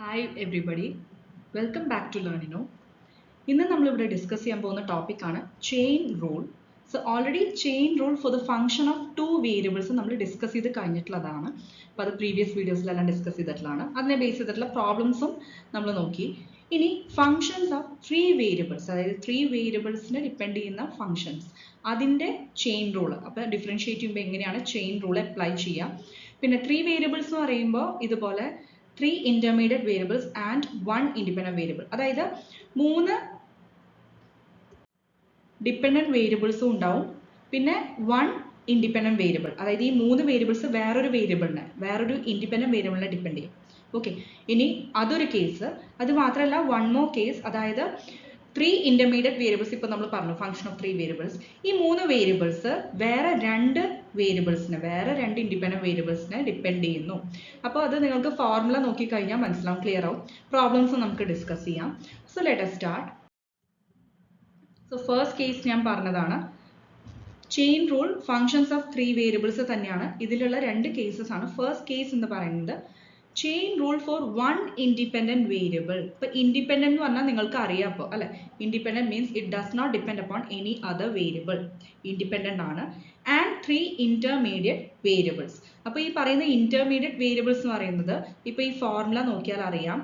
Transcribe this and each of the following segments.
Hi everybody, welcome back to Learnino. ഇന്ന് നമ്മളിവിടെ discuss ചെയ്യാൻ പോകുന്ന ടോപ്പിക്കാണ് chain rule. So already chain rule for the function of two variables നമ്മൾ discuss ചെയ്ത് കഴിഞ്ഞിട്ടുള്ളതാണ്. അപ്പോൾ അത് പ്രീവിയസ് വീഡിയോസിലെല്ലാം ഡിസ്കസ് ചെയ്തിട്ടുള്ളതാണ്. അതിനെ ബേസ് ചെയ്തിട്ടുള്ള പ്രോബ്ലംസും നമ്മൾ നോക്കി. ഇനി ഫംഗ്ഷൻസ് ഓഫ് ത്രീ വേരിയബിൾസ്, അതായത് ത്രീ വേരിയബിൾസിനെ ഡിപ്പെൻഡ് ചെയ്യുന്ന ഫംഗ്ഷൻസ്, അതിൻ്റെ ചെയിൻ റൂൾ. അപ്പോൾ ഡിഫറൻഷിയേറ്റ് ചെയ്യുമ്പോൾ എങ്ങനെയാണ് ചെയിൻ റൂൾ അപ്ലൈ ചെയ്യുക. പിന്നെ ത്രീ വേരിയബിൾസ് എന്ന് പറയുമ്പോൾ ഇതുപോലെ three intermediate variables and one independent variable, അതായത് മൂന്ന് ഡിപ്പെൻഡന്റ് വേരിയബിൾസും ഉണ്ടാവും, പിന്നെ വൺ ഇൻഡിപെൻഡന്റ് വേരിയബിൾ, അതായത് ഈ മൂന്ന് വേരിയബിൾസ് വേറൊരു ഇൻഡിപെൻഡന്റ് വേരിയബിളിനെ ഡിപ്പെൻഡ് ചെയ്യും. ഓക്കെ, ഇനി അതൊരു കേസ്. അത് മാത്രമല്ല വൺ മോർ കേസ്, അതായത് ത്രീ ഇന്റർമീഡിയറ്റ് വേരിയബിൾസ്. ഇപ്പോൾ നമ്മൾ പറഞ്ഞു ഫംഗ്ഷൻ ഓഫ് ത്രീ വേരിയബിൾസ്. ഈ മൂന്ന് വേരിയബിൾസ് വേറെ രണ്ട് ഇൻഡിപെൻഡന്റ് വേരിയബിൾസിനെ ഡിപ്പെൻഡ് ചെയ്യുന്നു. അപ്പോൾ അത് നിങ്ങൾക്ക് ഫോർമുല നോക്കിക്കഴിഞ്ഞാൽ മനസ്സിലാവും, ക്ലിയർ ആവും. പ്രോബ്ലംസ് നമുക്ക് ഡിസ്കസ് ചെയ്യാം. So let us start. So first case ഞാൻ പറഞ്ഞതാണ് chain rule functions of three variables തന്നെയാണ്. ഇതിലുള്ള രണ്ട് കേസസ് ആണ്. ഫസ്റ്റ് കേസ് എന്ന് പറയുന്നത് chain rule for one independent variable. ഇപ്പൊ ഇൻഡിപെൻഡന്റ് എന്ന് പറഞ്ഞാൽ നിങ്ങൾക്ക് അറിയാം അപ്പോൾ അല്ലെ. Independent means it does not depend upon any other variable. Independent ആണ്. And three intermediate variables. അപ്പോൾ ഈ പറയുന്ന ഇന്റർമീഡിയറ്റ് വേരിയബിൾസ് എന്ന് പറയുന്നത് ഇപ്പൊ ഈ ഫോർമുല നോക്കിയാൽ അറിയാം.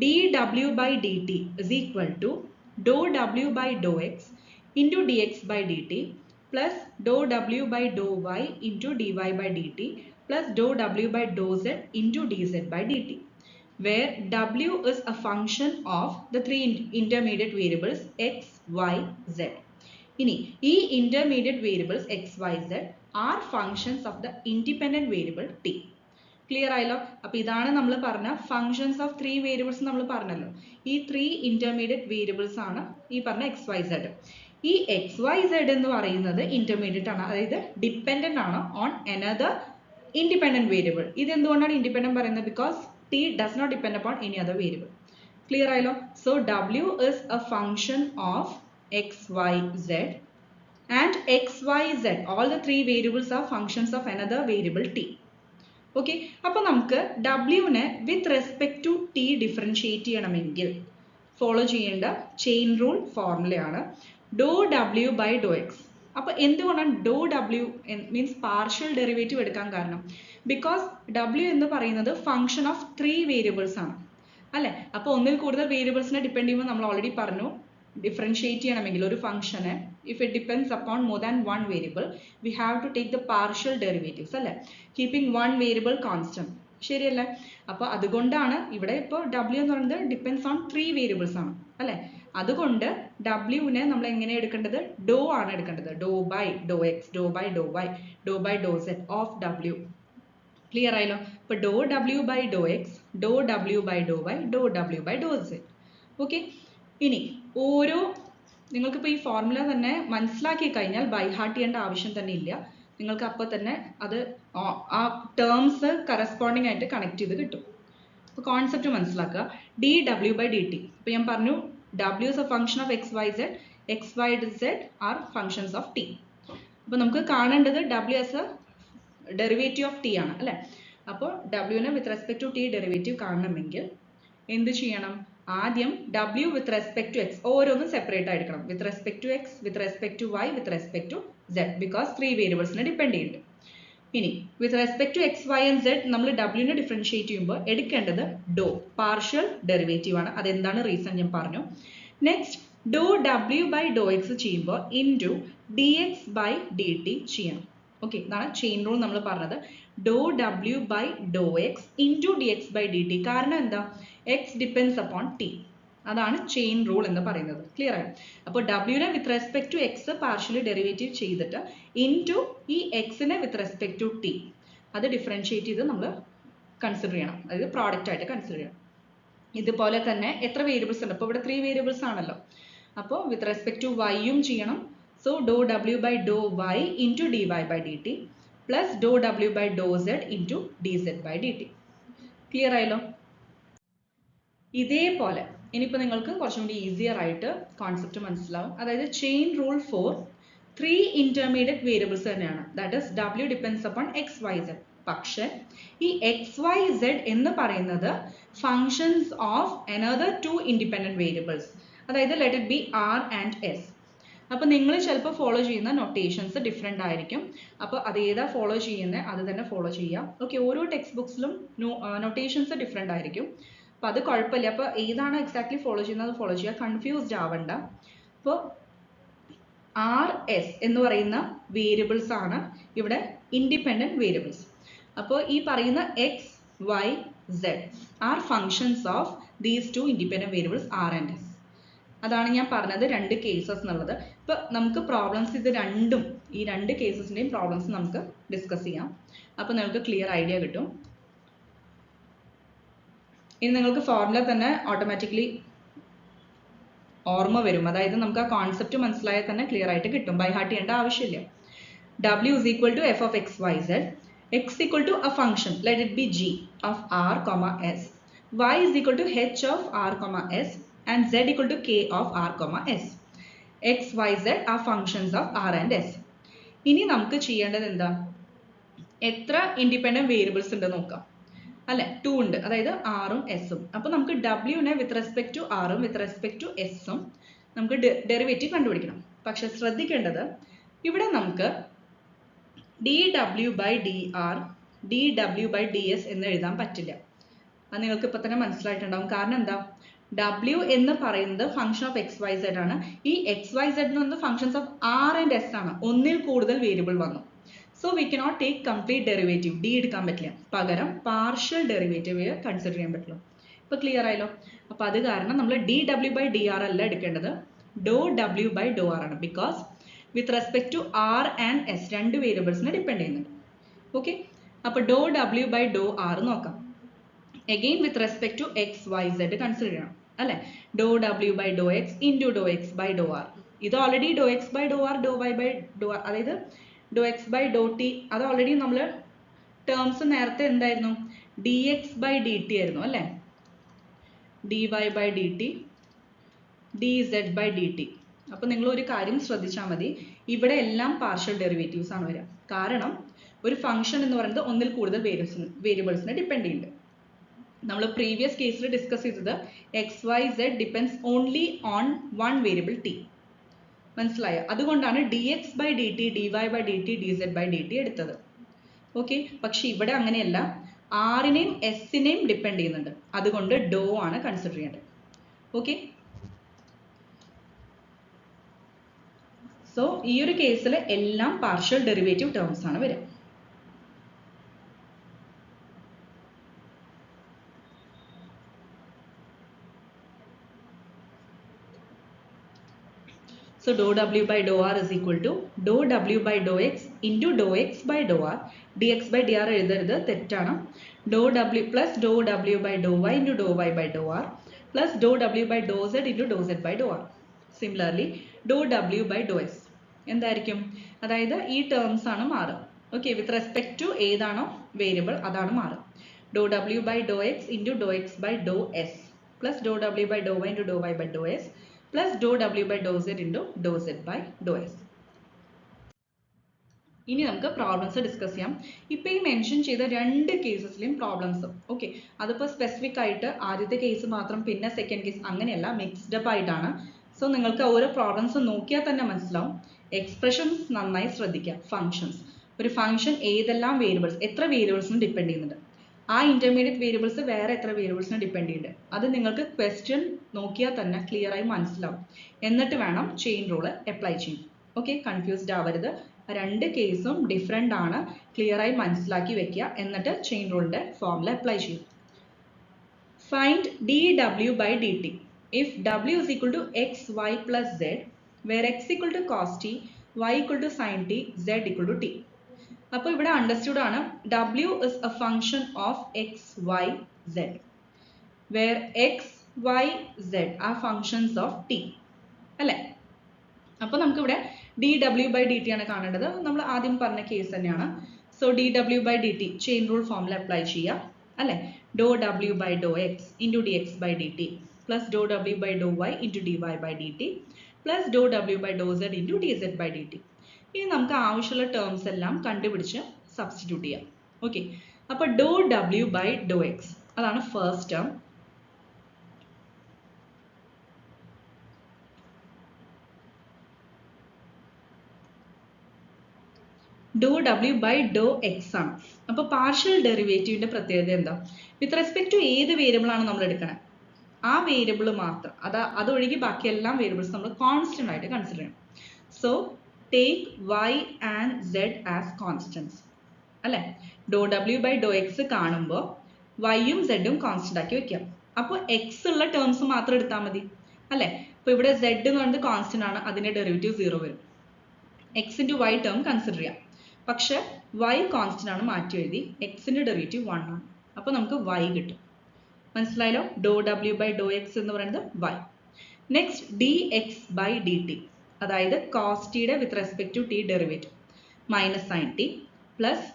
dw/dt is equal to dou/w/x into dx/dt plus dou/w/y into dy/dt plus dou/w/z into dz/dt, where w is a function of the three intermediate variables x, y, z. ഇനി ഈ intermediate variables x, y, z are functions of the independent variable t. Clear ആയല്ലോ. അപ്പൊ ഇതാണ് നമ്മൾ പറഞ്ഞ functions of three variables. നമ്മൾ പറഞ്ഞല്ലോ ഈ ത്രീ ഇന്റർമീഡിയറ്റ് വേരിയബിൾസ് ആണ് ഈ പറഞ്ഞ എക്സ് വൈ സെഡ്. ഈ എക്സ് വൈ സെഡ് എന്ന് പറയുന്നത് ഇന്റർമീഡിയറ്റ് ആണ്, അതായത് ഡിപ്പെൻഡന്റ് ആണ് ഓൺ അനദർ ഇൻഡിപെൻഡന്റ് വേരിയബിൾ. ഇത് എന്തുകൊണ്ടാണ് ഇൻഡിപെൻഡന്റ് പറയുന്നത്? Because t does not depend upon any other variable. Clear ആയല്ലോ. സോ ഡബ്ല്യു is a function of x y z and x y z, all the three variables are functions of another variable t. Okay, അപ്പൊ നമുക്ക് ഡബ്ല്യുവിനെ with respect to t differentiate ചെയ്യണമെങ്കിൽ follow ചെയ്യേണ്ട chain rule ഫോർമുലയാണ് dou/w/x. അപ്പൊ എന്തുകൊണ്ടാണ് dou/w means partial derivative എടുക്കാൻ കാരണം? ബിക്കോസ് ഡബ്ല്യു എന്ന് പറയുന്നത് ഫംഗ്ഷൻ ഓഫ് ത്രീ വേരിയബിൾസ് ആണ് അല്ലെ. അപ്പൊ ഒന്നിൽ കൂടുതൽ വേരിയബിൾസിനെ ഡിപ്പെൻഡ് ചെയ്യുമ്പോൾ നമ്മൾ ഓൾറെഡി പറഞ്ഞു, ഡിഫറൻഷിയേറ്റ് ചെയ്യണമെങ്കിൽ ഒരു ഫംഗ്ഷനെ if it depends upon more than one variable we have to take the partial derivatives അല്ലെ, keeping one variable constant. ശരിയല്ലേ? അപ്പോൾ അതുകൊണ്ടാണ് ഇവിടെ ഇപ്പോൾ w എന്ന് പറയുന്നത് ഡിപ്പെൻസ് ഓൺ ത്രീ വേരിയബിൾസ് ആണ് അല്ലെ. അതുകൊണ്ട് ഡബ്ല്യുവിനെ നമ്മൾ എങ്ങനെ എടുക്കേണ്ടത്? ഡോ ആണ് എടുക്കേണ്ടത്. dou/x, dou/y, dou/z of w. Clear ആയല്ലോ. ഇപ്പൊ dou/w/x, dou/w/y, dou/w/z. ഓക്കെ, ഇനി ഓരോ നിങ്ങൾക്കിപ്പോൾ ഈ ഫോർമുല തന്നെ മനസ്സിലാക്കി കഴിഞ്ഞാൽ ബൈ ഹാർട്ട് ചെയ്യേണ്ട ആവശ്യം തന്നെ ഇല്ല. നിങ്ങൾക്ക് അപ്പോൾ തന്നെ അത് ആ ടേംസ് കറസ്പോണ്ടിങ് ആയിട്ട് കണക്ട് ചെയ്ത് കിട്ടും. അപ്പോൾ കോൺസെപ്റ്റ് മനസ്സിലാക്കുക. dw/dt. ഇപ്പോൾ ഞാൻ പറഞ്ഞു w is a function of x, y, z. x, y, z are functions of t. അപ്പോൾ നമുക്ക് കാണേണ്ടത് w as a derivative of t ആണ് അല്ലേ. അപ്പോൾ w നെ with respect to t derivative കാണണമെങ്കിൽ എന്ത് ചെയ്യണം? ആദ്യം w with respect to x ഓരോന്നും സെപ്പറേറ്റ് ആയിരിക്കണം. With respect to x, with respect to y, with respect to z, because three വേരിയബിൾസിനെ ഡിപ്പെൻഡ് ചെയ്യുന്നുണ്ട്. ഇനി with respect to x, y and z നമ്മൾ w നെ ഡിഫറൻഷിയേറ്റ് ചെയ്യുമ്പോൾ എടുക്കേണ്ടത് ഡോ, പാർഷ്യൽ ഡെറിവേറ്റീവ് ആണ്. അതെന്താണ് റീസൺ ഞാൻ പറഞ്ഞു. നെക്സ്റ്റ് dou/w/x ചെയ്യുമ്പോൾ ഇൻറ്റു dx/dt ചെയ്യണം. ഓക്കെ, ഇതാണ് ചെയിൻ റൂൾ നമ്മൾ പറഞ്ഞത്. dou/w/x into dx/dt. കാരണം എന്താ? x depends upon t. അതാണ് ചെയിൻ റൂൾ എന്ന് പറയുന്നത്. ക്ലിയർ ആയി? അപ്പോൾ ഡബ്ല്യുനെ with respect to x partially derivative ചെയ്തിട്ട് ഇൻറ്റു ഈ എക്സിനെ വിത്ത് റെസ്പെക്ട് ടു ടി അത് ഡിഫറൻഷിയേറ്റ് ചെയ്ത് നമ്മൾ കൺസിഡർ ചെയ്യണം, അതായത് പ്രോഡക്റ്റ് ആയിട്ട് കൺസിഡർ ചെയ്യണം. ഇതുപോലെ തന്നെ എത്ര വേരിയബിൾസ് ഉണ്ട്? അപ്പോൾ ഇവിടെ ത്രീ വേരിയബിൾസ് ആണല്ലോ. അപ്പോൾ വിത്ത് റെസ്പെക്ട് ടു വൈയും ചെയ്യണം. So dou/w/y into dy/dt plus dou/w/z into dz/dt. Clear ആയല്ലോ? ഇതേപോലെ ഇനിയിപ്പോൾ നിങ്ങൾക്ക് കുറച്ചും കൂടി ഈസിയർ ആയിട്ട് കോൺസെപ്റ്റ് മനസ്സിലാവും. അതായത് chain rule for three intermediate variables തന്നെയാണ്. That is w depends upon x, y, z. പക്ഷെ ഈ എക്സ് വൈ സെഡ് എന്ന് പറയുന്നത് functions of another two independent variables, അതായത് let it be r and s. അപ്പോൾ നിങ്ങൾ ചിലപ്പോൾ ഫോളോ ചെയ്യുന്ന നൊട്ടേഷൻസ് ഡിഫറെൻ്റ് ആയിരിക്കും. അപ്പോൾ അത് ഏതാ ഫോളോ ചെയ്യുന്നത് അത് തന്നെ ഫോളോ ചെയ്യാം. ഓക്കെ, ഓരോ ടെക്സ്റ്റ് ബുക്സിലും നൊട്ടേഷൻസ് ഡിഫറെൻ്റ് ആയിരിക്കും. അപ്പോൾ അത് കുഴപ്പമില്ല. അപ്പോൾ ഏതാണ് എക്സാക്ട്ലി ഫോളോ ചെയ്യുന്നത് അത് ഫോളോ ചെയ്യുക, കൺഫ്യൂസ്ഡ് ആവണ്ട. അപ്പോൾ ആർ എസ് എന്ന് പറയുന്ന വേരിയബിൾസ് ആണ് ഇവിടെ ഇൻഡിപെൻഡന്റ് വേരിയബിൾസ്. അപ്പോൾ ഈ പറയുന്ന x y z are functions of these two independent variables r and s. അതാണ് ഞാൻ പറഞ്ഞത് രണ്ട് കേസസ് എന്നുള്ളത്. ഇപ്പൊ നമുക്ക് പ്രോബ്ലംസ് ഇത് രണ്ടും, ഈ രണ്ട് കേസസിന്റെയും പ്രോബ്ലംസ് നമുക്ക് ഡിസ്കസ് ചെയ്യാം. അപ്പൊ നിങ്ങൾക്ക് ക്ലിയർ ഐഡിയ കിട്ടും. ഇനി നിങ്ങൾക്ക് ഫോർമുല തന്നെ ഓട്ടോമാറ്റിക്കലി ഓർമ്മ വരും. അതായത് നമുക്ക് ആ കോൺസെപ്റ്റ് മനസ്സിലായാൽ തന്നെ ക്ലിയർ ആയിട്ട് കിട്ടും, ബൈ ഹാർട്ട് ചെയ്യേണ്ട ആവശ്യമില്ല. W is equal to f of x, y, z. X equal to a function, let it be g of r comma s. Y is equal to h of r comma s and z equal to k of r comma s. X, y, z are functions of r and s. ഇനി നമുക്ക് ചെയ്യേണ്ടത് എന്താ, എത്ര independent variables ഉണ്ട് നോക്കാം അല്ലെ. 2 ഉണ്ട്, അതായത് ആറും എസും. അപ്പൊ നമുക്ക് ഡബ്ല്യുവിനെ വിത്ത് റെസ്പെക്ട് ടു ആറും വിത്ത് റെസ്പെക്ട് ടു എസും നമുക്ക് ഡെറിവേറ്റീവ് കണ്ടുപിടിക്കണം. പക്ഷെ ശ്രദ്ധിക്കേണ്ടത് ഇവിടെ നമുക്ക് dw by dr dw by ds എന്ന് എഴുതാൻ പറ്റില്ല. അത് നിങ്ങൾക്ക് ഇപ്പൊ തന്നെ മനസ്സിലായിട്ടുണ്ടാവും. കാരണം എന്താ, w എന്ന് പറയുന്നത് function of x y z ആണ്. ഈ എക്സ് വൈ സെഡ് എന്ന് പറയുന്നത് functions of r and s ആണ്. ഒന്നിൽ കൂടുതൽ വേരിയബിൾ വന്നു. So we cannot take complete derivative, d എടുക്കാൻ പറ്റില്ല. പകരം പാർഷ്യൽ ഡെറിവേറ്റീവ് കൺസിഡർ ചെയ്യാൻ പറ്റുള്ളൂ. ഇപ്പൊ ക്ലിയർ ആയല്ലോ. അപ്പൊ അത് കാരണം നമ്മൾ dw by dr അല്ല എടുക്കേണ്ടത്, doh w by doh r ആണ്. Because with respect to r and s രണ്ട് വേരിയബിൾസിനെ ഡിപ്പെൻഡ് ചെയ്യുന്നുണ്ട്. ഓക്കെ, അപ്പൊ ഡോ ഡബ്ല്യു ബൈ ഡോ ആർ നോക്കാം. Again with respect to x y z consider ചെയ്യണം അല്ലെ. ഡോ ഡബ്ല്യു by Dr x into Dr x by Dr r. ഇത് already doh x by Dr r, doh y by Dr r, അതായത് doh x by doh t, അത് already നമ്മൾ terms നേരത്തെ എന്തായിരുന്നു, d x by d t ആയിരുന്നു അല്ലെ. D y by d t, d z by d t. അപ്പൊ നിങ്ങൾ ഒരു കാര്യം ശ്രദ്ധിച്ചാൽ മതി, ഇവിടെ എല്ലാം പാർഷ്യൽ ഡെറിവേറ്റീവ്സ് ആണ് വരിക. കാരണം ഒരു ഫംഗ്ഷൻ എന്ന് പറയുന്നത് ഒന്നിൽ കൂടുതൽ വേരിയബിൾസിനെ ഡിപ്പെൻഡ് ചെയ്യുന്നുണ്ട്. നമ്മൾ പ്രീവിയസ് കേസിൽ ഡിസ്കസ് ചെയ്തത് x y z depends only on one variable t. മനസ്സിലായോ? അതുകൊണ്ടാണ് d x by d t, d y by d t, d z by d t എടുത്തത്. ഓക്കെ, പക്ഷെ ഇവിടെ അങ്ങനെയല്ല, ആറിനെയും എസിനെയും ഡിപ്പെൻഡ് ചെയ്യുന്നുണ്ട്. അതുകൊണ്ട് ഡോ ആണ് കൺസിഡർ ചെയ്യേണ്ടത്. ഓക്കെ, സോ ഈ ഒരു കേസിൽ എല്ലാം പാർഷ്യൽ ഡെറിവേറ്റീവ് ടേംസ് ആണ് വരിക. So dou w by dou r is equal to dou w by dou x into dou x by dou r. dx by dr എഴുതരുത്, തെറ്റാണ്. dou w plus dou w by dou y into dou y by dou r plus dou w by dou z into dou z by dou r. Similarly dou w by dou x എന്തായിരിക്കും, അതായത് ഈ terms ആണ് മാറുക. Okay, with respect to ഏതാണോ variable അതാണ് മാറുക. dou w by dou x into dou x by dou s plus dou w by dou y into dou y by dou s plus dou w by dou z into dou z by dou s. ഇനി നമുക്ക് problems discuss ചെയ്യാം. ഇപ്പൊ ഈ mention ചെയ്ത രണ്ട് കേസസിലെയും problems okay, അതിപ്പോൾ specific ആയിട്ട് ആദ്യത്തെ കേസ് മാത്രം പിന്നെ സെക്കൻഡ് കേസ് അങ്ങനെയല്ല, മിക്സ്ഡ് അപ്പ് ആയിട്ടാണ്. സോ നിങ്ങൾക്ക് ഓരോ പ്രോബ്ലംസ് നോക്കിയാൽ തന്നെ മനസ്സിലാവും. എക്സ്പ്രഷൻസ് നന്നായി ശ്രദ്ധിക്കുക. ഫങ്ഷൻസ്, ഒരു ഫംഗ്ഷൻ ഏതെല്ലാം വേരിയബിൾസ്, എത്ര വേരിയബിൾസിന് ഡിപ്പെൻഡ് ചെയ്യുന്നുണ്ട്, ആ ഇന്റർമീഡിയറ്റ് വേരിയബിൾസ് വേറെ എത്ര വേരിയബിൾസിന് ഡിപ്പെൻഡ് ചെയ്യുന്നുണ്ട്, അത് നിങ്ങൾക്ക് ക്വസ്റ്റ്യൻ നോക്കിയാൽ തന്നെ ക്ലിയർ ആയി മനസ്സിലാവും. എന്നിട്ട് വേണം ചെയിൻ റൂൾ അപ്ലൈ ചെയ്യാൻ. ഓക്കെ, കൺഫ്യൂസ്ഡ് ആവരുത്. രണ്ട് കേസും ഡിഫറെൻ്റ് ആണ്, ക്ലിയർ ആയി മനസ്സിലാക്കി വെക്കുക. എന്നിട്ട് ചെയിൻ റൂളിന്റെ ഫോർമുല അപ്ലൈ ചെയ്യും. ഫൈൻഡ് ഡി ഡബ്ല്യു by d t if w is equal to x, y plus z, where x equal to cos t, y equal to sin t, z equal to t. അപ്പോൾ ഇവിടെ understood ആണ് w is a function of x, y, z, where x, y, z are functions of t അല്ലേ. അപ്പോൾ നമുക്കിവിടെ dw by dt ആണ് കാണേണ്ടത്. നമ്മൾ ആദ്യം പറഞ്ഞ കേസ് തന്നെയാണ്. So dw by dt chain rule formula apply ചെയ്യുക അല്ലേ. dou w by dou x into dx by dt plus dou w by dou y into dy by dt plus dou w by dou z into dz by dt. ഇനി നമുക്ക് ആവശ്യമുള്ള terms എല്ലാം കണ്ടുപിടിച്ച് substitute ചെയ്യാം. Okay, അപ്പോൾ ഡോ ഡബ്ല്യു by Dr x അതാണ് first term. Dou ഡബ്ല്യു ബൈ ഡോ എക്സ് ആണ്. അപ്പോൾ പാർഷ്യൽ ഡെറിവേറ്റീവിന്റെ പ്രത്യേകത എന്താ? വിത്ത് റെസ്പെക്ട് ടു ഏത് വേരിയബിൾ ആണ് നമ്മൾ എടുക്കണേ, ആ വേരിയബിൾ മാത്രം, അതൊഴികെ ബാക്കി എല്ലാ വേരിയബിൾസ് നമ്മൾ കോൺസ്റ്റന്റ് ആയിട്ട് കൺസിഡർ ചെയ്യണം. So take y and z as constants അല്ലെ. ഡോ ഡബ്ല്യു ബൈ ഡോ എക്സ് കാണുമ്പോൾ വൈയും സെഡും കോൺസ്റ്റന്റ് ആക്കി വെക്കാം. അപ്പോൾ എക്സ് ഉള്ള ടേംസ് മാത്രം എടുത്താൽ മതി അല്ലെ. അപ്പോൾ ഇവിടെ സെഡ് എന്ന് പറയുന്നത് കോൺസ്റ്റന്റ് ആണ്, അതിന്റെ ഡെറിവേറ്റീവ് 0 വരും. X into y term consider ചെയ്യാം, പക്ഷെ വൈ കോൺസ്റ്റന്റ് ആണ്, മാറ്റി എഴുതി. എക്സിന്റെ ഡെറിവേറ്റീവ് 1 ആണ്, അപ്പോൾ നമുക്ക് വൈ കിട്ടും. മനസ്സിലായല്ലോ? ഡോ ഡബ്ല്യു ബൈ ഡോ എക്സ് എന്ന് പറയുന്നത് y. Next d x by d t, അതായത് കോസ് ടിയുടെ with respect to t derivative minus sine t plus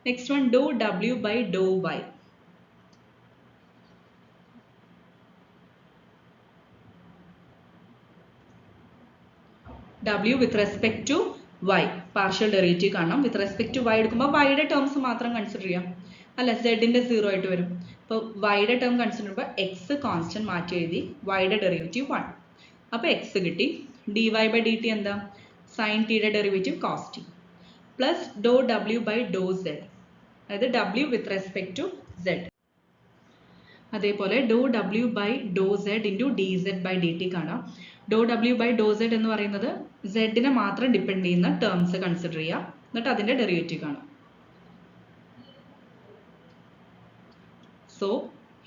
next one doh ഡബ്ല്യു by Dr y. W with respect to y partial derivative കാണണം. With respect to y എടുക്കുമ്പോൾ വൈയുടെ terms മാത്രം consider ചെയ്യാം അല്ല, സെഡിന്റെ 0 ആയിട്ട് വരും. അപ്പോൾ വൈയുടെ ടേം കൺസിഡർ ചെയ്യുമ്പോൾ എക്സ് കോൺസ്റ്റന്റ് മാറ്റി എഴുതി, വൈയുടെ ഡെറിവേറ്റീവ് 1. അപ്പോൾ എക്സ് കിട്ടി. D y by d t എന്താ? സൈൻ ടിയുടെ ഡെറിവേറ്റീവ് കോസ് ടി പ്ലസ് ഡോ ഡബ്ല്യു ബൈ ഡോ സെഡ്, അതായത് ഡബ്ല്യു വിത്ത് റെസ്പെക്ട് ടു സെഡ്. അതേപോലെ ഡോ ഡബ്ല്യു by doh z into d z by d t കാണാം. ഡോ ഡബ്ല്യു ബൈ ഡോ സെഡ് എന്ന് പറയുന്നത് സെഡിനെ മാത്രം ഡിപ്പെൻഡ് ചെയ്യുന്ന ടേംസ് കൺസിഡർ ചെയ്യുക, എന്നിട്ട് അതിന്റെ ഡെറിവേറ്റീവ് കാണാം. സോ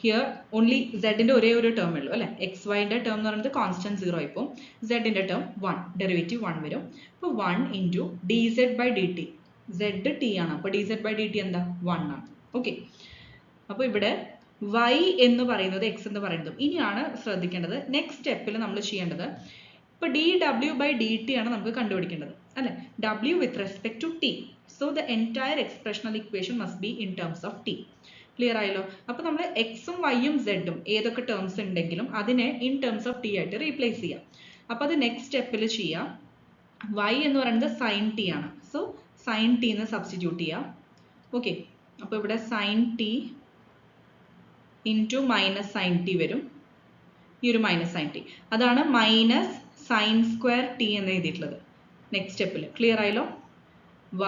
ഹിയർ ഓൺലി സെഡിന്റെ ഒരേ ഒരു ടേം ഉള്ളൂ അല്ലെ. എക്സ് വൈന്റെ ടേം എന്ന് പറയുന്നത് കോൺസ്റ്റന്റ് 0 ആയിപ്പോൾ സെഡിന്റെ ടേം 1, ഡെറിവേറ്റീവ് 1 വരും. അപ്പോൾ 1 into d z by d t, z t ആണ്, അപ്പോൾ d z by d t എന്താ? 1 ആണ്. ഓക്കെ, അപ്പോൾ ഇവിടെ y എന്ന് പറയുന്നത് എക്സ് എന്ന് പറയുന്നതും ഇനിയാണ് ശ്രദ്ധിക്കേണ്ടത്. നെക്സ്റ്റ് സ്റ്റെപ്പിൽ നമ്മൾ ചെയ്യേണ്ടത്, ഇപ്പോൾ ഡി ഡബ്ല്യു ബൈ ഡി ടി ആണ് നമുക്ക് കണ്ടുപിടിക്കേണ്ടത് അല്ലെ. ഡബ്ല്യു with respect to t, so the entire expressional equation must be in terms of t. Clear ആയല്ലോ? അപ്പോൾ നമ്മൾ എക്സും വൈയും സെഡും ഏതൊക്കെ ടേംസ് ഉണ്ടെങ്കിലും അതിനെ ഇൻ ടേംസ് ഓഫ് ടി ആയിട്ട് റീപ്ലേസ് ചെയ്യാം. അപ്പോൾ അത് നെക്സ്റ്റ് സ്റ്റെപ്പിൽ ചെയ്യാം. y എന്ന് പറയുന്നത് സൈൻ ടി ആണ്, സോ സൈൻ ടി എന്ന് സബ്സ്റ്റിറ്റ്യൂട്ട് ചെയ്യാം. ഓക്കെ, അപ്പോൾ ഇവിടെ sine t into minus sine t വരും. ഈ ഒരു മൈനസ് സൈൻ ടി അതാണ് മൈനസ് സൈൻ സ്ക്വയർ ടി എന്ന് എഴുതിയിട്ടുള്ളത് നെക്സ്റ്റ് സ്റ്റെപ്പിൽ. ക്ലിയർ ആയല്ലോ?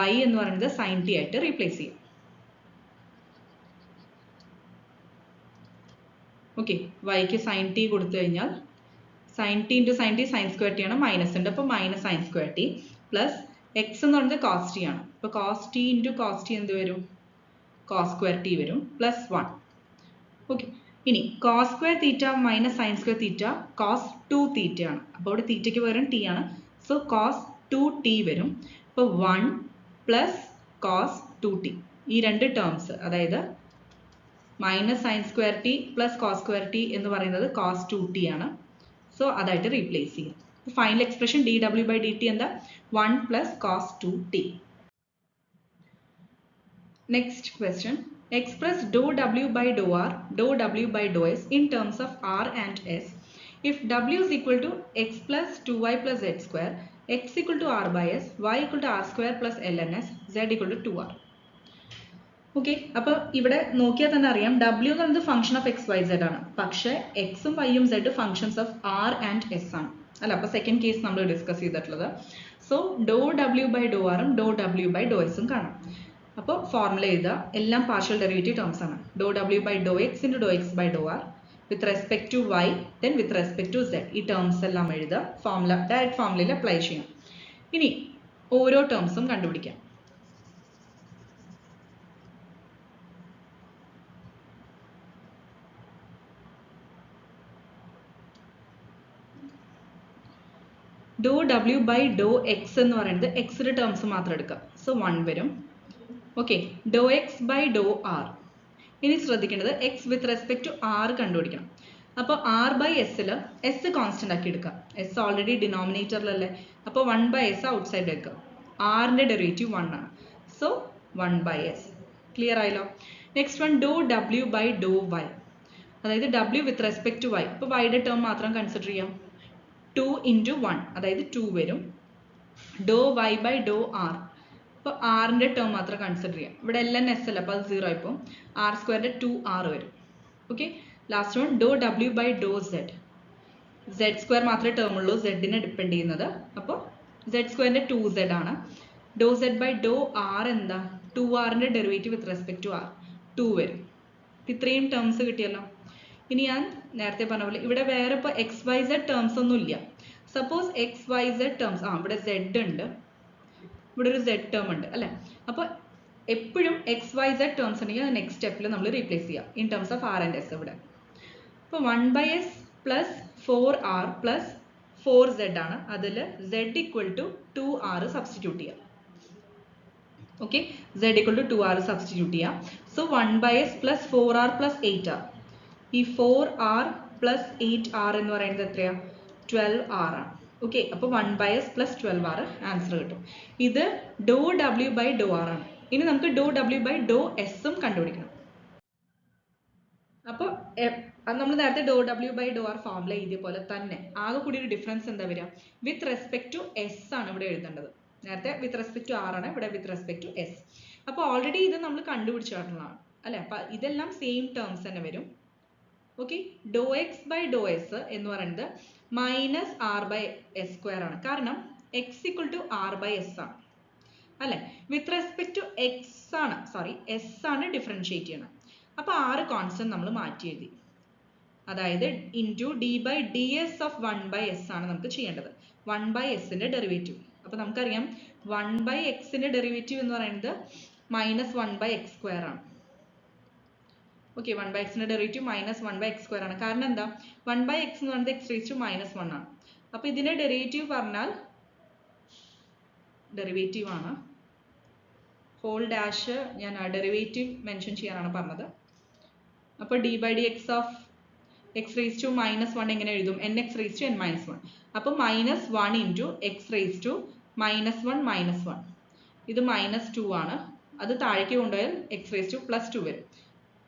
y എന്ന് പറയുന്നത് സൈൻ ടി ആയിട്ട് റീപ്ലേസ് ചെയ്യാം. ഓക്കെ, വൈക്ക് സൈൻ ടി കൊടുത്തു കഴിഞ്ഞാൽ sine t into sine t sine square t ആണ്, മൈനസ് ഉണ്ട്, അപ്പോൾ minus sine square t plus x എന്ന് പറയുന്നത് കോസ് ടി ആണ്, അപ്പോൾ cos t into cos t എന്ത് വരും? കോസ് സ്ക്വയർ ടി വരും പ്ലസ് 1. ഓക്കെ, ഇനി cos square theta minus sine square theta cos 2 theta ആണ്, അപ്പോൾ ഇവിടെ തീറ്റയ്ക്ക് പകരം ടി ആണ്, സോ കോസ് 2t വരും. അപ്പോൾ 1 പ്ലസ് കോസ് 2t, ഈ രണ്ട് ടേംസ് അതായത് minus sine square t plus cos square t എന്ന് പറയുന്നത് കോസ് 2t ആണ്, സോ അതായിട്ട് റീപ്ലേസ് ചെയ്യും. ഫൈനൽ എക്സ്പ്രഷൻ ഡി ഡബ്ല്യു ബൈ ഡി ടി എന്താ? 1 plus cos 2t. Next question, express dou w by dou r, dou w by dou s in terms of r and s if w is equal to x plus 2y plus z square, x equal to r by s, y equal to r square plus ln s, z equal to 2r. Okay, അപ്പോൾ ഇവിടെ നോക്കിയാൽ തന്നെ അറിയാം w എന്ന് പറയുന്നത് function of x y z ആണ്, പക്ഷേ എക്സും വൈയും z functions of r and s ആണ് അല്ല. അപ്പോൾ സെക്കൻഡ് കേസ് നമ്മൾ ഡിസ്കസ് ചെയ്തിട്ടുള്ളത്. സോ ഡോ ഡബ്ല്യു ബൈ ഡോ ആറും ഡോ ഡബ്ല്യു ബൈ ഡോ എസും കാണാം. അപ്പോൾ ഫോർമുല എഴുതുക, എല്ലാം പാർഷ്യൽ ഡെറിവേറ്റീവ് ടേംസ് ആണ്. ഡോ ഡബ്ല്യു by Dr x into Dr x by Dr r with respect to y then with respect to z, ഈ ടേംസ് എല്ലാം എഴുതുക. ഫോർമുല ഡയറക്റ്റ് ഫോർമുലയിൽ അപ്ലൈ ചെയ്യാം. ഇനി ഓരോ ടേംസും കണ്ടുപിടിക്കാം. ഡോ ഡബ്ല്യു ബൈ ഡോ എക്സ് എന്ന് പറയുന്നത് എക്സിന്റെ ടേംസ് മാത്രം എടുക്കുക, സോ 1 വരും. Okay, Dr x by Dr r, ഇനി ശ്രദ്ധിക്കേണ്ടത് x with respect to r കണ്ടുപിടിക്കണം. അപ്പോൾ ആർ ബൈ എസ്സിൽ എസ് കോൺസ്റ്റന്റ് ആക്കി എടുക്കാം, എസ് ഓൾറെഡി ഡിനോമിനേറ്ററിലല്ലേ, അപ്പോൾ 1 ബൈ എസ് ഔട്ട് സൈഡ് വെക്കുക. ആറിൻ്റെ ഡെറിവേറ്റീവ് 1 ആണ്, സോ 1 ബൈ എസ്. ക്ലിയർ ആയല്ലോ? നെക്സ്റ്റ് വൺ ഡോ ഡബ്ല്യു ബൈ ഡോ വൈ, അതായത് ഡബ്ല്യു വിത്ത് റെസ്പെക്ട് ടു വൈ, ഇപ്പോൾ വൈയുടെ ടേം മാത്രം കൺസിഡർ ചെയ്യാം. 2 ഇൻറ്റു 1 അതായത് 2 വരും. ഡോ വൈ ബൈ ഡോ ആർ, അപ്പോൾ ആറിൻ്റെ ടേം മാത്രം കൺസിഡർ ചെയ്യാം. ഇവിടെ എൽ എൻ എസ് അല്ല, അപ്പോൾ അത് 0 ആയിപ്പോൾ ആർ സ്ക്വയറിൻ്റെ 2r വരും. ഓക്കെ, ലാസ്റ്റ് വൺ ഡോ ഡബ്ല്യു by doh z. Z square മാത്രമേ ടേം ഉള്ളൂ, സെഡിനെ ഡിപ്പെൻഡ് ചെയ്യുന്നത്. അപ്പോൾ സെഡ് സ്ക്വയറിൻ്റെ 2z ആണ്. Doh z by Dr r എന്താ, 2rൻ്റെ derivative with respect to r 2 വരും. ഇത്രയും ടേംസ് കിട്ടിയല്ലോ. ഇനി ഞാൻ നേരത്തെ പറഞ്ഞ പോലെ ഇവിടെ വേറെ ഇപ്പോൾ എക്സ് വൈ സെഡ് ടേംസ് ഒന്നും ഇല്ല. Suppose x y z terms, ഇവിടെ സെഡ് ഉണ്ട്, ഇവിടെ ഒരു സെഡ് ടേം ഉണ്ട് അല്ലേ. അപ്പോൾ എപ്പോഴും എക്സ് വൈ സെഡ് ടേംസ് ഉണ്ടെങ്കിൽ നെക്സ്റ്റ് സ്റ്റെപ്പിൽ നമ്മൾ റീപ്ലേസ് ചെയ്യാം in terms of r and s. ഇവിടെ അപ്പോൾ 1/s plus 4r plus 4z ആണ്. അതിൽ z equal to 2r substitute ചെയ്യാം. Okay, z equal to 2r substitute ചെയ്യാം. So 1/s plus 4r plus 8r. ഈ 4r പ്ലസ് 8r എന്ന് പറയുന്നത് എത്രയാണ്, 12r ആണ്. ഓക്കെ, അപ്പോൾ 1/s പ്ലസ് 12r ആൻസർ കിട്ടും. ഇത് ഡോ ഡബ്ല്യു ബൈ ഡോ ആർ ആണ്. ഇനി നമുക്ക് ഡോ ഡബ്ല്യു ബൈ ഡോ എസും കണ്ടുപിടിക്കണം. അപ്പോൾ അത് നമ്മൾ നേരത്തെ ഡോ ഡബ്ല്യു ബൈ ഡോ ആർ ഫോർമുല എഴുതിയ പോലെ തന്നെ ആകെ കൂടി ഒരു ഡിഫറൻസ് എന്താ വരിക, വിത്ത് റെസ്പെക്ട് ടു എസ് ആണ് ഇവിടെ എഴുതേണ്ടത്. നേരത്തെ വിത്ത് റെസ്പെക്ട് ടു ആർ ആണ്, ഇവിടെ വിത്ത് റെസ്പെക്ട് ടു എസ്. അപ്പോൾ ഓൾറെഡി ഇത് നമ്മൾ കണ്ടുപിടിച്ചിട്ടുള്ളതാണ് അല്ലേ. അപ്പം ഇതെല്ലാം സെയിം ടേംസ് തന്നെ വരും. Okay, Dr x by Dr s എന്ന് പറയുന്നത് minus r by s square ആണ്. കാരണം x equal to r by s ആണ് അല്ലേ. വിത്ത് റെസ്പെക്ട് ടു എസ് ആണ് ഡിഫറൻഷിയേറ്റ് ചെയ്യണം. അപ്പോൾ ആറ് കോൺസ്റ്റന്റ് നമ്മൾ മാറ്റി എഴുതി. അതായത് into d by d s of 1/s ആണ് നമുക്ക് ചെയ്യേണ്ടത്. 1/sന്റെ ഡെറിവേറ്റീവ്. അപ്പോൾ നമുക്കറിയാം 1/xന്റെ ഡെറിവേറ്റീവ് എന്ന് പറയുന്നത് മൈനസ് 1/x സ്ക്വയർ ആണ്. ഓക്കെ, 1/xന്റെ ഡെറിവേറ്റീവ് മൈനസ് 1/x സ്ക്വയർ ആണ്. കാരണം എന്താ, 1/x എന്ന് പറയുന്നത് x റേസ് ടു -1 ആണ്. അപ്പോൾ ഇതിന്റെ ഡെറിവേറ്റീവ് പറഞ്ഞാൽ ഡെറിവേറ്റീവ് ആണ്. ഹോൾ ഡാഷ് ഞാൻ ഡെറിവേറ്റീവ് മെൻഷൻ ചെയ്യാനാണ് പറഞ്ഞത്. അപ്പോൾ d by d x of x raise to -1 എങ്ങനെ എഴുതും, n x raise to n -1. അപ്പോൾ -1 ഇൻറ്റു എക്സ് റേസ് ടു -1 ഇത് -2 ആണ്. അത് താഴേക്ക് കൊണ്ടുപോയാൽ എക്സ് റേസ് ടു +2 വരും.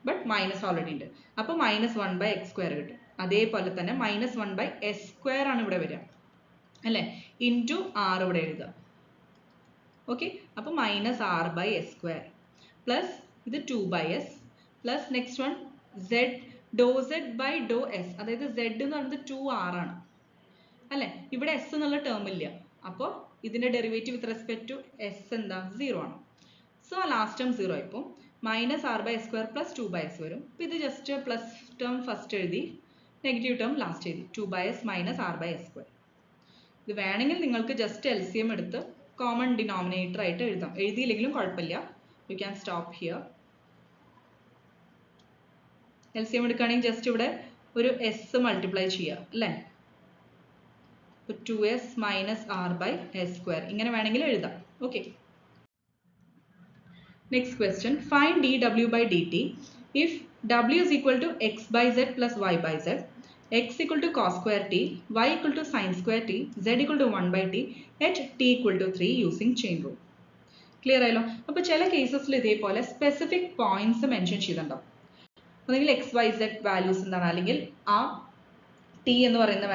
ബട്ട് മൈനസ് ഓൾറെഡി ഉണ്ട്. അപ്പോൾ -1/x സ്ക്വയർ കിട്ടും. അതേപോലെ തന്നെ -1/s സ്ക്വയർ ആണ് ഇവിടെ വരിക അല്ലേ, ഇൻറ്റു ആർ ഇവിടെ എഴുതുക. ഓക്കെ, അപ്പോൾ -r/s സ്ക്വയർ പ്ലസ് ഇത് 2/s plus next one z dou z by Dr s. അതായത് z എന്ന് പറയുന്നത് 2r ആണ് അല്ലേ. ഇവിടെ s എന്നുള്ള ടേം ഇല്ല. അപ്പോൾ ഇതിന്റെ derivative with respect to s എന്താ, 0 ആണ്. സോ ലാസ്റ്റ് ടേം 0 ആയിപ്പോൾ -r/s സ്ക്വയർ പ്ലസ് 2/s വരും. അപ്പോൾ ഇത് ജസ്റ്റ് പ്ലസ് ടേം ഫസ്റ്റ് എഴുതി, നെഗറ്റീവ് ടേം ലാസ്റ്റ് എഴുതി. 2/s -r/s square. ഇത് വേണമെങ്കിൽ നിങ്ങൾക്ക് ജസ്റ്റ് LCM എടുത്ത് കോമൺ ഡിനോമിനേറ്റർ ആയിട്ട് എഴുതാം. എഴുതിയില്ലെങ്കിലും കുഴപ്പമില്ല, you can stop here. LCM എടുക്കുകയാണെങ്കിൽ ജസ്റ്റ് ഇവിടെ ഒരു s മൾട്ടിപ്ലൈ ചെയ്യുക അല്ലേ. 2s -r/s സ്ക്വയർ ഇങ്ങനെ വേണമെങ്കിൽ എഴുതാം. Okay, next question, find dw by dt if w is equal to x by z plus y by z, x equal to cos square t, y equal to sin square t, z equal to 1/t, at t equal to 3 using chain rule. Clear ആയല്ലോ. അപ്പോൾ ചില കേസസിൽ ഇതേപോലെ specific points mention ചെയ്തിട്ടുണ്ടാവും. ഒന്നെങ്കിൽ X y Z values എന്താണ്, അല്ലെങ്കിൽ ആ T എന്ന് പറയുന്ന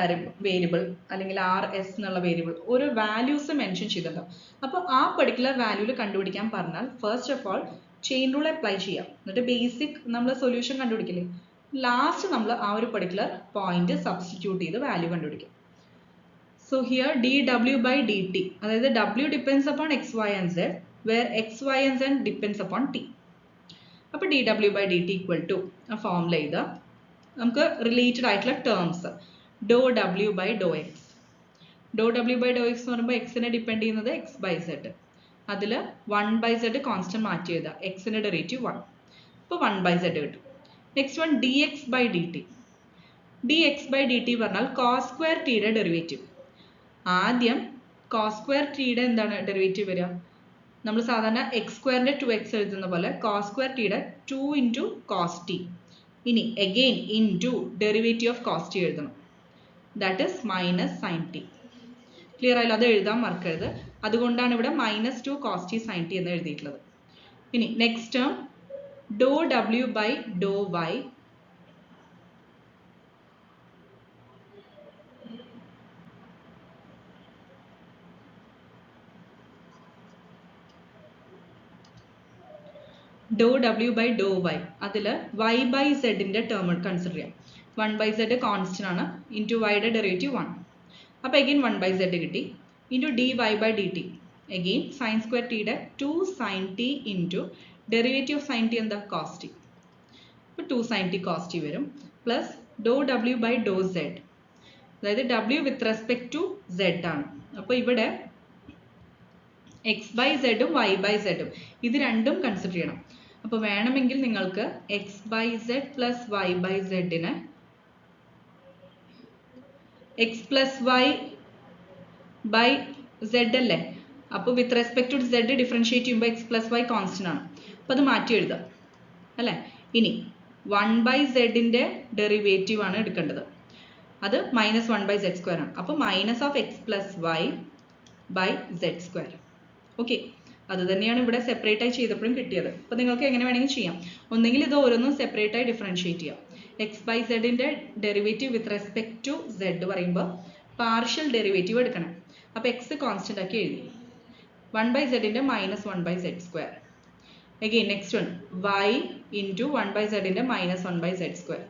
വേരിയബിൾ അല്ലെങ്കിൽ ആർ എസ് എന്നുള്ള വേരിയബിൾ ഒരു വാല്യൂസ് മെൻഷൻ ചെയ്തിട്ടുണ്ടാവും. അപ്പോൾ ആ പെർട്ടിക്കുലർ വാല്യൂല് കണ്ടുപിടിക്കാൻ പറഞ്ഞാൽ first of all chain rule apply ചെയ്യാം. എന്നിട്ട് ബേസിക് നമ്മൾ സൊല്യൂഷൻ കണ്ടുപിടിക്കില്ലേ, ലാസ്റ്റ് നമ്മൾ ആ ഒരു പെർട്ടിക്കുലർ പോയിന്റ് സബ്സ്റ്റിറ്റ്യൂട്ട് ചെയ്ത് വാല്യൂ കണ്ടുപിടിക്കും. സോ ഹിയർ ഡി ഡബ്ല്യു ബൈ ഡി ടി, അതായത് ഡബ്ല്യു depends upon x y and z, where x y and z depends upon t. അപ്പോൾ ഡി ഡബ്ല്യു by d t equal to formula ചെയ്ത് നമുക്ക് related ആയിട്ടുള്ള ടേംസ് ഡോ ഡബ്ല്യു ബൈ ഡോ എക്സ്. ഡോ ഡബ്ല്യു ബൈ ഡോ എക്സ് എന്ന് പറയുമ്പോൾ എക്സിനെ ഡിപ്പെൻഡ് ചെയ്യുന്നത് എക്സ് ബൈ സെഡ്. അതിൽ 1/z കോൺസ്റ്റന്റ് മാറ്റി എഴുതുക, എക്സിൻ്റെ ഡെറിവേറ്റീവ് 1. അപ്പോൾ 1/z കിട്ടും. Next one d x by d t. D x by d t പറഞ്ഞാൽ കോസ് സ്ക്വയർ ടിയുടെ ഡെറിവേറ്റീവ്. ആദ്യം കോസ് സ്ക്വയർ ടിയുടെ എന്താണ് ഡെറിവേറ്റീവ് വരിക, നമ്മൾ സാധാരണ എക്സ് സ്ക്വയറിൻ്റെ 2x എഴുതുന്ന പോലെ കോസ് സ്ക്വയർ ടിയുടെ 2 ഇൻറ്റു കോസ് ടി. ഇനി again into derivative of cos t എഴുതണം, that is minus sine t. Clear ആയാലും അത് എഴുതാൻ മറക്കരുത്. അതുകൊണ്ടാണ് ഇവിടെ -2 കോസ് ടി സൈൻ ടി എന്ന് എഴുതിയിട്ടുള്ളത്. ഇനി നെക്സ്റ്റ് ടേം ഡോ ഡബ്ല്യു ബൈ ഡോ വൈ. ഡോ ഡബ്ല്യു ബൈ ഡോ വൈ, അതിൽ വൈ ബൈ സെഡിൻ്റെ ടേം കൺസിഡർ ചെയ്യാം. 1 ബൈ സെഡ് കോൺസ്റ്റന്റ് ആണ്, ഇൻറ്റു വൈയുടെ ഡെറിവേറ്റീവ് 1. അപ്പോൾ എഗെയിൻ 1 ബൈ സെഡ് കിട്ടി, into d y by d t, again sine square ടിയുടെ 2 sine t into derivative of sine t എന്താ cos t. അപ്പോൾ 2 സൈൻ ടി കോസ് ടി വരും, plus ഡോ ഡബ്ല്യു by doh z, അതായത് ഡബ്ല്യു വിത്ത് റെസ്പെക്ട് ടു സെഡ് ആണ്. അപ്പോൾ ഇവിടെ എക്സ് ബൈ സെഡും വൈ ബൈ സെഡും ഇത് രണ്ടും കൺസിഡർ ചെയ്യണം. അപ്പോൾ വേണമെങ്കിൽ നിങ്ങൾക്ക് x by z plus y by സെഡിന് x plus y by z അല്ലേ, അപ്പോൾ with respect to z differentiate ചെയ്യുമ്പോൾ എക്സ് പ്ലസ് വൈ കോൺസ്റ്റന്റ് ആണ്, അപ്പോൾ അത് മാറ്റി എഴുതാം അല്ലേ. ഇനി 1 ബൈ സെഡിൻ്റെ ഡെറിവേറ്റീവ് ആണ് എടുക്കേണ്ടത്, അത് മൈനസ് 1 ബൈ സെഡ് സ്ക്വയർ ആണ്. അപ്പോൾ minus of x plus y by z square. Okay, അത് തന്നെയാണ് ഇവിടെ സെപ്പറേറ്റ് ആയി ചെയ്തപ്പോഴും കിട്ടിയത്. അപ്പോൾ നിങ്ങൾക്ക് എങ്ങനെ വേണമെങ്കിൽ ചെയ്യാം, ഒന്നെങ്കിൽ ഇത് ഓരോന്നും സെപ്പറേറ്റ് ആയി ഡിഫറൻഷിയേറ്റ് ചെയ്യാം. എക്സ് ബൈ സെഡിൻ്റെ derivative with respect to z പറയുമ്പോൾ പാർഷ്യൽ ഡെറിവേറ്റീവ് എടുക്കണം. അപ്പോൾ എക്സ് കോൺസ്റ്റന്റ് ആക്കി എഴുതി, 1 ബൈ സെഡിൻ്റെ minus 1 by z square. Again next one y into 1 by സെഡിൻ്റെ മൈനസ് 1 ബൈ സെഡ് സ്ക്വയർ.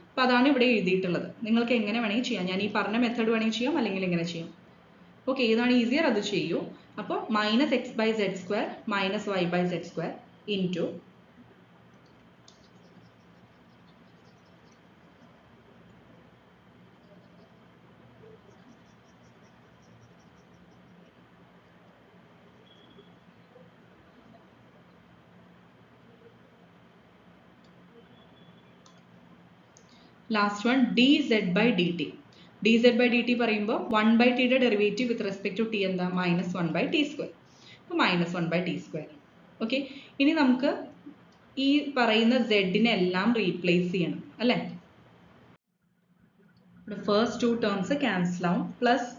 അപ്പോൾ അതാണ് ഇവിടെ എഴുതിയിട്ടുള്ളത്. നിങ്ങൾക്ക് എങ്ങനെ വേണമെങ്കിൽ ചെയ്യാം, ഞാൻ ഈ പറഞ്ഞ മെത്തേഡ് വേണമെങ്കിൽ ചെയ്യാം, അല്ലെങ്കിൽ എങ്ങനെ ചെയ്യാം. ഓക്കെ, ഏതാണ് ഈസിയർ അത് ചെയ്യൂ. അപ്പോൾ minus x by z square minus y by z square into last one d z by d t. D z by d t പറയുമ്പോൾ 1 ബൈ ടിയുടെ derivative with respect to t എന്താ minus 1 by t square. അപ്പോൾ minus 1 by t square. Okay, ഇനി നമുക്ക് ഈ പറയുന്ന സെഡിനെ എല്ലാം റീപ്ലേസ് ചെയ്യണം അല്ലേ. ഫസ്റ്റ് 2 ടേംസ് ക്യാൻസൽ ആവും, പ്ലസ്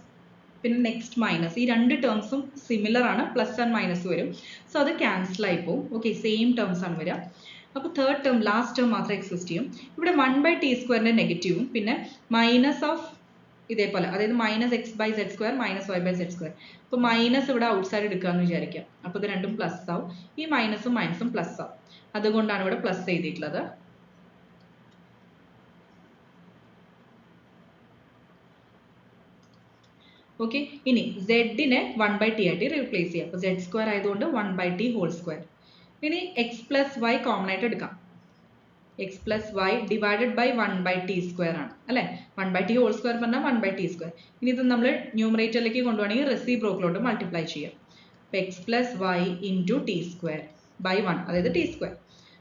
പിന്നെ നെക്സ്റ്റ് മൈനസ്, ഈ രണ്ട് ടേംസും സിമിലർ ആണ്, പ്ലസ് ആൻഡ് മൈനസ് വരും. സോ അത് ക്യാൻസൽ ആയി പോകും. ഓക്കെ, സെയിം ടേംസ് ആണ് വരിക. അപ്പോൾ തേർഡ് ടേം ലാസ്റ്റ് ടേം മാത്രം എക്സിസ്റ്റ് ചെയ്യും. ഇവിടെ 1 ബൈ ടി സ്ക്വയറിൻ്റെ നെഗറ്റീവും പിന്നെ മൈനസ് ഓഫ് ഇതേപോലെ, അതായത് minus x by z square minus y by z square. അപ്പോൾ മൈനസ് ഇവിടെ ഔട്ട് സൈഡ് എടുക്കാമെന്ന് വിചാരിക്കാം. അപ്പോൾ ഇത് രണ്ടും പ്ലസ് ആവും, ഈ മൈനസും മൈനസും പ്ലസ് ആവും. അതുകൊണ്ടാണ് ഇവിടെ പ്ലസ് എഴുതിയിട്ടുള്ളത്. ഓക്കെ, ഇനി സെഡിനെ 1 ബൈ ടി ആയിട്ട് റീപ്ലേസ് ചെയ്യാം. അപ്പോൾ സെഡ് സ്ക്വയർ ആയതുകൊണ്ട് 1 ബൈ ടി ഹോൾ സ്ക്വയർ. ഇനി എക്സ് പ്ലസ് വൈ കോമൺ ആയിട്ട് എടുക്കാം. X plus y divided by 1 by t square ആണ് അല്ലേ. 1 ബൈ ടി ഹോൾ സ്ക്വയർ പറഞ്ഞാൽ 1 ബൈ ടി സ്ക്വയർ. ഇനി ഇത് നമ്മൾ ന്യൂമറേറ്ററിലേക്ക് കൊണ്ടുപോകണമെങ്കിൽ റെസിപ്രോക്കലോട്ട് മൾട്ടിപ്ലൈ ചെയ്യാം. അപ്പോൾ x plus y into t square by 1, അതായത് ടി സ്ക്വയർ.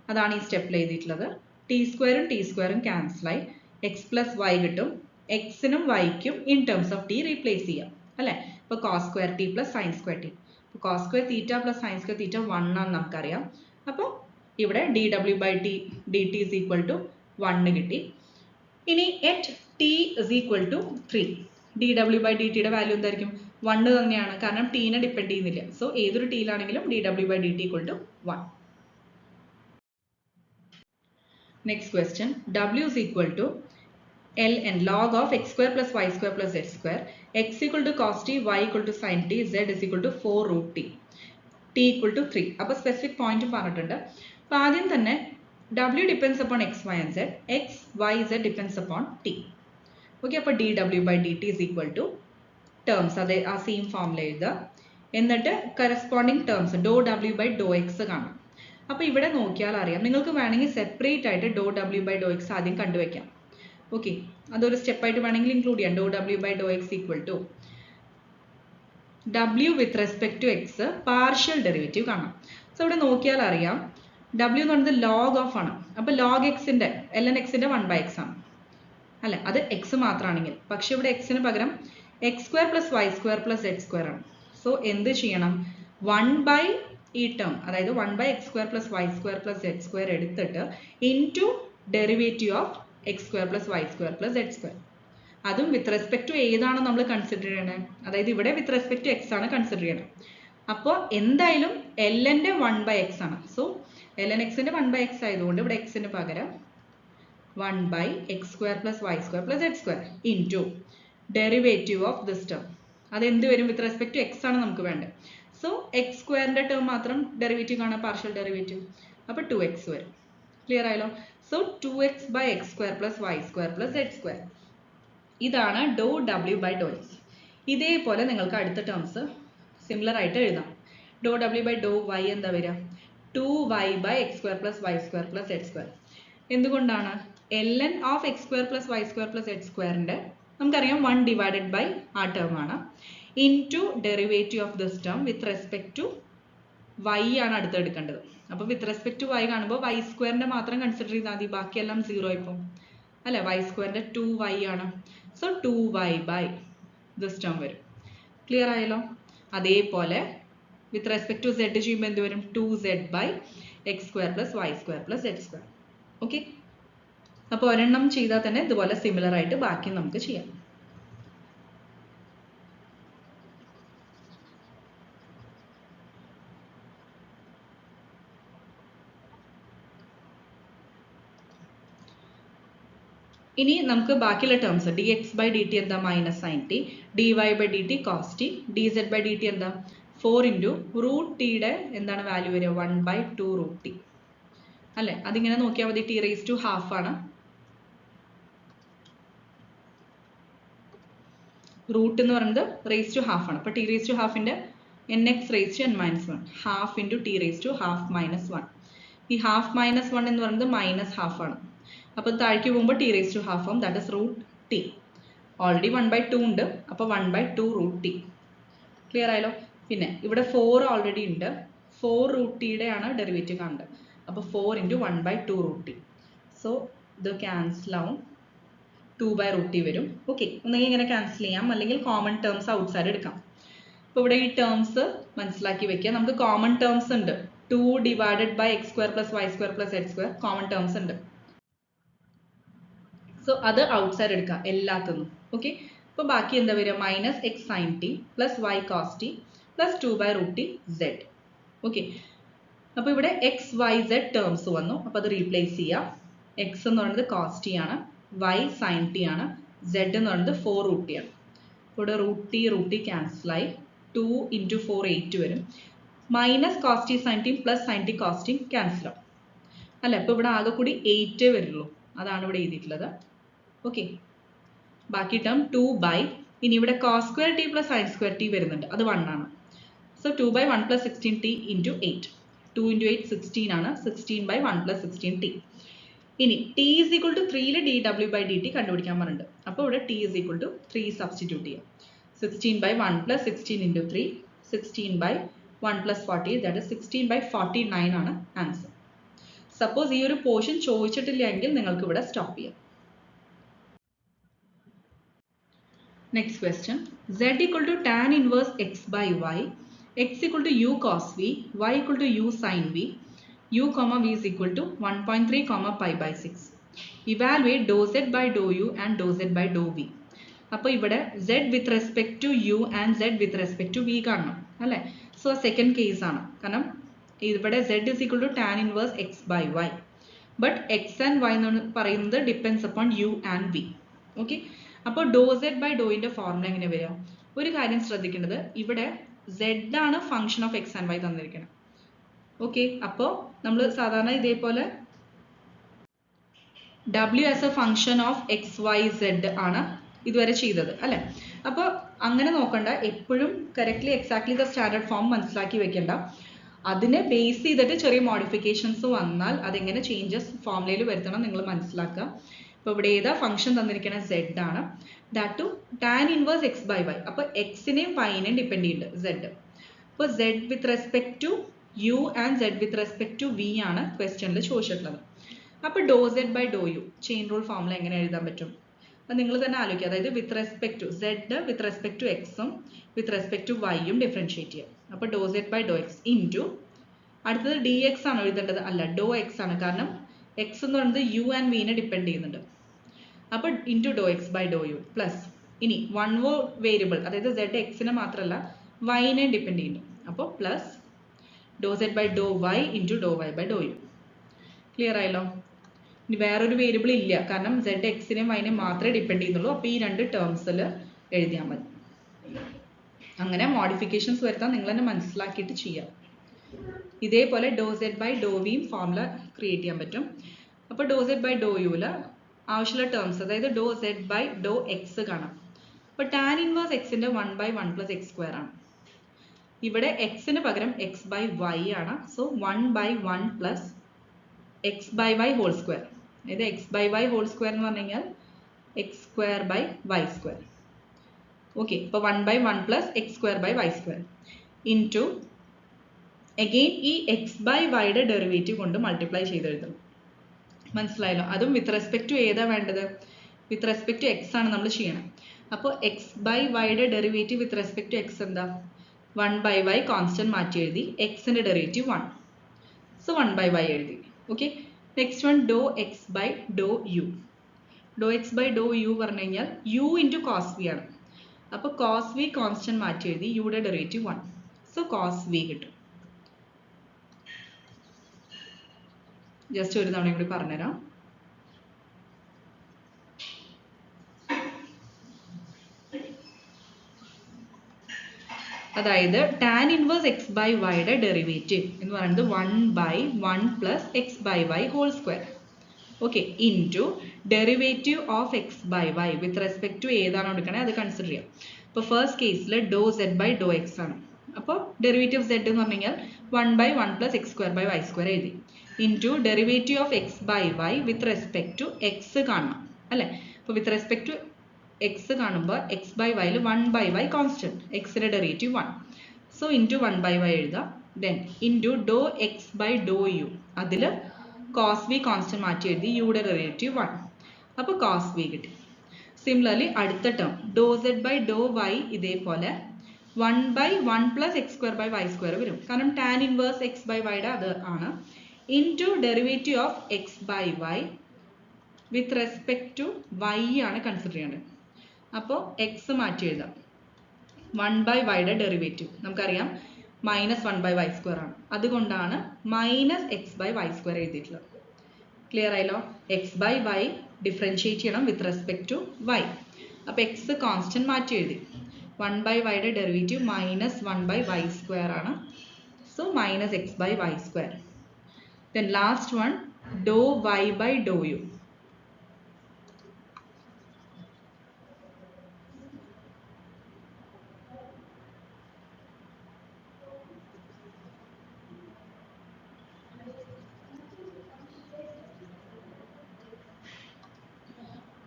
അതാണ് ഈ സ്റ്റെപ്പിൽ എഴുതിയിട്ടുള്ളത്. ടി സ്ക്വയറും ക്യാൻസലായി, എക്സ് പ്ലസ് വൈ കിട്ടും. എക്സിനും വൈക്കും in terms of t replace ചെയ്യാം അല്ലേ. ഇപ്പോൾ cos square t plus sine square t. അപ്പോൾ cos square theta plus sine square theta 1 ആണെന്ന് നമുക്കറിയാം. അപ്പോൾ ഇവിടെ ഡി ഡബ്ല്യു by d t is equal to 1 കിട്ടി. ഇനി at t is equal to 3, d ഡബ്ല്യു ബൈ ഡി ടിയുടെ വാല്യൂ എന്തായിരിക്കും? 1 തന്നെയാണ്, കാരണം ടീനെ ഡിപ്പെൻഡ് ചെയ്യുന്നില്ല. സോ ഏതൊരു ടീയിലാണെങ്കിലും ഡി ഡബ്ല്യു by d t equal to 1. Next question, ഡബ്ല്യു is equal to ln log of x square plus y square plus z square, x equal to cos t, y equal to sin t, z is equal to 4 root t, t equal to 3. അപ്പോൾ specific point പറഞ്ഞിട്ടുണ്ട്. അപ്പോൾ ആദ്യം തന്നെ w depends upon x, y and z, x, y, z depends upon t. Okay, അപ്പോൾ d ഡബ്ല്യു by d t is equal to terms അതേ ആ same ഫോമിൽ എഴുതുക. എന്നിട്ട് കറസ്പോണ്ടിങ് ടേംസ് ഡോ ഡബ്ല്യു ബൈ ഡോ എക്സ് കാണാം. അപ്പോൾ ഇവിടെ നോക്കിയാൽ അറിയാം, നിങ്ങൾക്ക് വേണമെങ്കിൽ സെപ്പറേറ്റ് ആയിട്ട് ഡോ ഡബ്ല്യു ബൈ ഡോ എക്സ് ആദ്യം കണ്ടുവയ്ക്കാം. ഓക്കെ, അതൊരു സ്റ്റെപ്പായിട്ട് വേണമെങ്കിൽ ഇൻക്ലൂഡ് ചെയ്യാം. ഡോ ഡബ്ല്യു by Dr X equal to W with respect to x partial derivative കാണാം. സോ ഇവിടെ നോക്കിയാൽ അറിയാം, ഡബ്ല്യു എന്ന് പറയുന്നത് ലോഗ് ഓഫ് ആണ്. അപ്പോൾ ലോഗ് എക്സിൻ്റെ ln എക്സിൻ്റെ 1 ബൈ എക്സ് ആണ് അല്ലെ, അത് എക്സ് മാത്രമാണെങ്കിൽ. പക്ഷെ ഇവിടെ എക്സിന് പകരം x square plus y square plus z square ആണ്. സോ എന്ത് ചെയ്യണം? 1 ബൈ ഈ ടേം, അതായത് 1 by x square plus y square plus z square എടുത്തിട്ട് into derivative of x square plus y square plus z square. അതും with respect to ഏതാണോ നമ്മൾ consider ചെയ്യണത്, അതായത് ഇവിടെ വിത്ത് റെസ്പെക്ട് ടു എക്സ് ആണ് കൺസിഡർ ചെയ്യണം. അപ്പോൾ എന്തായാലും lnൻ്റെ 1 ബൈ എക്സ് ആണ്. സോ ln എക്സിൻ്റെ 1 ബൈ എക്സ് ആയതുകൊണ്ട് ഇവിടെ എക്സിന് പകരം 1 by x square plus y square plus z square into derivative of this term. അത് എന്ത് വരും? വിത്ത് റെസ്പെക്ട് ടു എക്സ് ആണ് നമുക്ക് വേണ്ടത്. സോ എക്സ് സ്ക്വയറിൻ്റെ ടേം മാത്രം ഡെറിവേറ്റീവ് കാണാം, പാർഷ്യൽ ഡെറിവേറ്റീവ്. അപ്പോൾ 2x വരും. ക്ലിയർ ആയല്ലോ? So 2x by x square plus y square plus z square. ഇതാണ് ഡോ ഡബ്ല്യു ബൈ ഡോ എക്സ്. ഇതേപോലെ നിങ്ങൾക്ക് അടുത്ത ടേംസ് സിമിലർ ആയിട്ട് എഴുതാം. ഡോ ഡബ്ല്യു ബൈ ഡോ വൈ എന്താ വരിക? 2y by x square plus y square plus z square. എന്തുകൊണ്ടാണ്? ln of x square plus y square plus z squareന്റെ നമുക്കറിയാം 1 divided by ആ ടേം ആണ് into derivative of this term with respect to y ആണ് അടുത്ത് എടുക്കേണ്ടത്. അപ്പോൾ with respect to y കാണുമ്പോൾ y സ്ക്വയറിന്റെ മാത്രം കൺസിഡർ ചെയ്താൽ മതി, ബാക്കിയെല്ലാം 0 ആയിപ്പോൾ അല്ലെ. y സ്ക്വയറിന്റെ 2y ആണ്. So 2y by this term വരും. ക്ലിയർ ആയല്ലോ? അതേപോലെ വിത്ത് റെസ്പെക്ട് ടു z ചെയ്യുമ്പോൾ എന്ത് വരും? 2z by x square plus y square plus z square. Okay, അപ്പോൾ ഒരെണ്ണം ചെയ്താൽ തന്നെ ഇതുപോലെ സിമിലർ ആയിട്ട് ബാക്കി നമുക്ക് ചെയ്യാം. ഇനി നമുക്ക് ബാക്കിയുള്ള ടേംസ് dx by dt എന്താ? Minus sine t. dy by dt cos t. dz by dt എന്താ? 4 ഇൻറ്റു റൂട്ട് ടിയുടെ എന്താണ് വാല്യൂ വരിക? 1/2 റൂട്ട് ടി അല്ലേ. അതിങ്ങനെ നോക്കിയാൽ മതി. ടി റേസ് ടു ഹാഫ് ആണ്. റൂട്ട് എന്ന് പറയുന്നത് റേസ് ടു ഹാഫ് ആണ്. അപ്പോൾ ടി റേസ് ടു ഹാഫിൻ്റെ nx raise to n minus 1 half into t raise to half minus 1. ഈ ഹാഫ് മൈനസ് 1 എന്ന് പറയുന്നത് മൈനസ് ഹാഫ് ആണ്. അപ്പോൾ താഴേക്ക് പോകുമ്പോൾ ടി റേസ് ടു ഹാഫ് ആവും. That is root t. Already 1/2 ഉണ്ട്. അപ്പോൾ 1/2 റൂട്ട് ടി. ക്ലിയർ ആയല്ലോ? പിന്നെ ഇവിടെ 4 ഓൾറെഡി ഉണ്ട്. 4 റൂട്ട് ടിയുടെ ആണ് ഡെറിവേറ്റീവ് കാണേണ്ടത്. അപ്പോൾ 4 ഇൻറ്റു 1/2 റൂട്ട് ടി. സോ ഇത് ക്യാൻസൽ ആവും. 2/√t വരും. ഓക്കെ, ഒന്നെങ്കിൽ ഇങ്ങനെ ക്യാൻസൽ ചെയ്യാം, അല്ലെങ്കിൽ കോമൺ ടേംസ് ഔട്ട്സൈഡ് എടുക്കാം. അപ്പോൾ ഇവിടെ ഈ ടേംസ് മനസ്സിലാക്കി വെക്കുക. നമുക്ക് കോമൺ ടേംസ് ഉണ്ട്. 2 divided by x square plus y square plus z square common terms ഉണ്ട്. സോ അത് ഔട്ട്സൈഡ് എടുക്കുക എല്ലാത്തുനിന്നും. ഓക്കെ, അപ്പോൾ ബാക്കി എന്താ വരിക? Minus x sine t plus y cos t plus 2/√t z. ഓക്കെ, അപ്പോൾ ഇവിടെ എക്സ് വൈ സെഡ് ടേംസ് വന്നു. അപ്പോൾ അത് റീപ്ലേസ് ചെയ്യുക. എക്സ് എന്ന് പറയുന്നത് കോസ് ടി ആണ്, y sin t ആണ്, z എന്ന് പറയുന്നത് 4√t ആണ്. ഇവിടെ റൂട്ട് ടി ക്യാൻസലായി. 2 ഇൻറ്റു 4 8 വരും. Minus cos t sine t plus sine t cos t cancel ആവും അല്ല. അപ്പോൾ ഇവിടെ ആകെ കൂടി 8 വരുള്ളൂ. അതാണ് ഇവിടെ എഴുതിയിട്ടുള്ളത്. ഓക്കെ, ബാക്കി ടേം 2 ബൈ, ഇനി ഇവിടെ cos square t plus sine square t വരുന്നുണ്ട്, അത് 1 ആണ്. So 2/1 + 16t into 8. 2 ഇൻറ്റു 8 16 ആണ്. 16/1 + 16t. ഇനി ടി ഈസ് ഈക്വൽ ടു 3ൽ ഡി ഡബ്ല്യു ബൈ ഡി ടി കണ്ടുപിടിക്കാൻ പറഞ്ഞിട്ടുണ്ട്. അപ്പോൾ ഇവിടെ t is equal to 3 substitute ചെയ്യാം. 16/1 + 16 ഇൻറ്റു 3 16/1 + 40 ദാറ്റ് ഇസ് 16/49 ആണ് ആൻസർ. സപ്പോസ് ഈ ഒരു പോർഷൻ ചോദിച്ചിട്ടില്ല എങ്കിൽ നിങ്ങൾക്ക് ഇവിടെ സ്റ്റോപ്പ് ചെയ്യാം. Next question. z equal to tan inverse x by y, x equal to u cos v, y equal to u sine v, u, v is equal to 1.3, pi/6. Evaluate dou z by dou u and dou z by dou v. അപ്പോൾ ഇവിടെ z with respect to u and z with respect to v കാണണം അല്ലേ. So second case ആണ്. കാരണം ഇവിടെ z is equal to tan inverse x by y. But x and y എന്ന് പറയുന്നത് depends upon u and v. Okay, അപ്പോൾ dou z by dou ന്റെ formula എങ്ങനെ വരിക? ഒരു കാര്യം ശ്രദ്ധിക്കേണ്ടത്, ഇവിടെ z ആണ് function of x and y തന്നിരിക്കുന്നത്. ഓക്കെ, അപ്പോൾ നമ്മൾ സാധാരണ ഇതേപോലെ w as a function of x y z ആണ് ഇതുവരെ ചെയ്തത് അല്ലേ. അപ്പോൾ അങ്ങനെ നോക്കണ്ട, എപ്പോഴും correctly exactly the standard form മനസ്സിലാക്കി വെക്കേണ്ട. അതിനെ ബേസ് ചെയ്തിട്ട് ചെറിയ മോഡിഫിക്കേഷൻസ് വന്നാൽ അതെങ്ങനെ ചേഞ്ചസ് ഫോർമുലയിൽ വരുത്തണം നിങ്ങൾ മനസ്സിലാക്കുക. ഇപ്പോൾ ഇവിടെ ഏതാ ഫംഗ്ഷൻ തന്നിരിക്കുന്ന z ആണ്. That to tan inverse x by y. അപ്പോൾ എക്സിനെയും വൈനെയും ഡിപ്പെൻഡ് ചെയ്യുന്നുണ്ട് z. അപ്പോൾ z with respect to u and z with respect to v ആണ് ക്വസ്റ്റ്യനിൽ ചോദിച്ചിട്ടുള്ളത്. അപ്പോൾ dou z by dou u chain rule formula എങ്ങനെ എഴുതാൻ പറ്റും? അത് നിങ്ങൾ തന്നെ ആലോചിക്കുക. അതായത് with respect to z with respect to എക്സും വിത്ത് റെസ്പെക്ട് ടു വൈയും ഡിഫറൻഷിയേറ്റ് ചെയ്യുക. അപ്പോൾ dou z by dou x into അടുത്തത് ഡി എക്സ് ആണ് എഴുതേണ്ടത്, അല്ല ഡോ എക്സ് ആണ്. കാരണം എക്സ് എന്ന് പറയുന്നത് u and v-നെ ഡിപ്പെൻഡ് ചെയ്യുന്നുണ്ട്. അപ്പോൾ into Dr x by dou u plus ഇനി വൺ മോർ വേരിയബിൾ, അതായത് z എക്സിനെ മാത്രമല്ല വൈനെ ഡിപ്പെൻഡ് ചെയ്യുന്നുണ്ട്. അപ്പോൾ plus dou z by Dr y into dou y by dou u. Clear ആയല്ലോ? ഇനി വേറൊരു വേരിയബിൾ ഇല്ല, കാരണം z എക്സിനെയും വൈനെയും മാത്രമേ ഡിപ്പെൻഡ് ചെയ്യുന്നുള്ളൂ. അപ്പോൾ ഈ രണ്ട് ടേംസിൽ എഴുതിയാൽ മതി. അങ്ങനെ മോഡിഫിക്കേഷൻസ് വരുത്താൻ നിങ്ങൾ തന്നെ മനസ്സിലാക്കിയിട്ട് ചെയ്യാം. ഇതേപോലെ ഡോ സെഡ് ബൈ ഡോ വിയും ഫോർമുല ക്രിയേറ്റ് ചെയ്യാൻ പറ്റും. അപ്പോൾ ഡോ സെഡ് ബൈ ഡോ യുവിൽ ആവശ്യമുള്ള ടേംസ്, അതായത് ഡോ സെഡ് ബൈ ഡോ എക്സ് കാണാം. അപ്പോൾ ടാൻ ഇൻവേഴ്സ് എക്സിൻ്റെ 1/1 + x² ആണ്. ഇവിടെ എക്സിന് പകരം എക്സ് ബൈ വൈ ആണ്. So 1/1 + x/y whole square. അതായത് x/y ഹോൾ സ്ക്വയർ എന്ന് പറഞ്ഞു കഴിഞ്ഞാൽ x² / y². ഓക്കെ, അപ്പോൾ 1/1 + x² / y² ഇൻറ്റു അഗെയിൻ ഈ x/y ഡെറിവേറ്റീവ് കൊണ്ട് മൾട്ടിപ്ലൈ ചെയ്തെഴുതണം. മനസ്സിലായല്ലോ? അതും വിത്ത് റെസ്പെക്ട് ടു ഏതാ വേണ്ടത്? വിത്ത് റെസ്പെക്ട് ടു എക്സ് ആണ് നമ്മൾ ചെയ്യണം. അപ്പോൾ x/y derivative with respect to x എന്താ? 1/y കോൺസ്റ്റന്റ് മാറ്റി എഴുതി, എക്സിന്റെ ഡെറിവേറ്റീവ് 1. സോ 1/y എഴുതി. Okay, next one dou x by Dr u. Dou x by Dr u പറഞ്ഞു കഴിഞ്ഞാൽ യു ഇൻറ്റു കോസ് വി ആണ്. അപ്പോൾ കോസ് വി കോൺസ്റ്റന്റ് മാറ്റി എഴുതി, യുടെ ഡെറിവേറ്റീവ് 1. സോ കോസ് വി കിട്ടും. ജസ്റ്റ് ഒരു തവണ കൂടി പറഞ്ഞുതരാം. അതായത് ടാൻ ഇൻവേഴ്സ് എക്സ് ബൈ വൈയുടെ ഡെറിവേറ്റീവ് എന്ന് പറയുന്നത് 1/1 + x/y whole square. Okay, into derivative of x by y with respect to ഏതാണോ എടുക്കണേ അത് കൺസിഡർ ചെയ്യാം. ഇപ്പോൾ ഫസ്റ്റ് കേസിൽ doh z by Dr x ആണ്. അപ്പോൾ ഡെറിവേറ്റീവ് സെഡ് എന്ന് പറഞ്ഞു കഴിഞ്ഞാൽ 1/1 + x² / y² എഴുതി, into derivative of x by y with respect to x കാണണം അല്ലേ? അപ്പോൾ വിത്ത് റെസ്പെക്ട് ടു എക്സ് കാണുമ്പോൾ എക്സ് ബൈ വൈയിൽ 1/y കോൺസ്റ്റന്റ്, എക്സിന്റെ ഡെറിവേറ്റീവ് 1. സോ ഇൻറ്റു 1/y എഴുതാം. Then into Dr x by Dr u, അതിൽ cos v constant മാറ്റി എഴുതി, യുടെ ഡെറിവേറ്റീവ് 1. അപ്പോൾ കോസ് വി കിട്ടി. സിമിലർലി അടുത്ത term dou z by Dr y ഇതേപോലെ 1/1 + x² / y² വരും. കാരണം ടാൻ ഇൻവേഴ്സ് എക്സ് ബൈ വൈയുടെ അത് ആണ്. Into derivative of x by y with respect to y ആണ് കൺസിഡർ ചെയ്യേണ്ടത്. അപ്പോൾ എക്സ് മാറ്റി എഴുതാം. 1/y ഡെറിവേറ്റീവ് നമുക്കറിയാം -1/y² ആണ്. അതുകൊണ്ടാണ് -x/y² എഴുതിയിട്ടുള്ളത്. ക്ലിയർ ആയല്ലോ? എക്സ് ബൈ വൈ ഡിഫറൻഷിയേറ്റ് ചെയ്യണം വിത്ത് റെസ്പെക്ട് ടു വൈ. അപ്പോൾ എക്സ് കോൺസ്റ്റന്റ് മാറ്റി എഴുതി, 1/y ഡെറിവേറ്റീവ് -1/y² ആണ്. So -x/y². Then last one dou y by Dr u.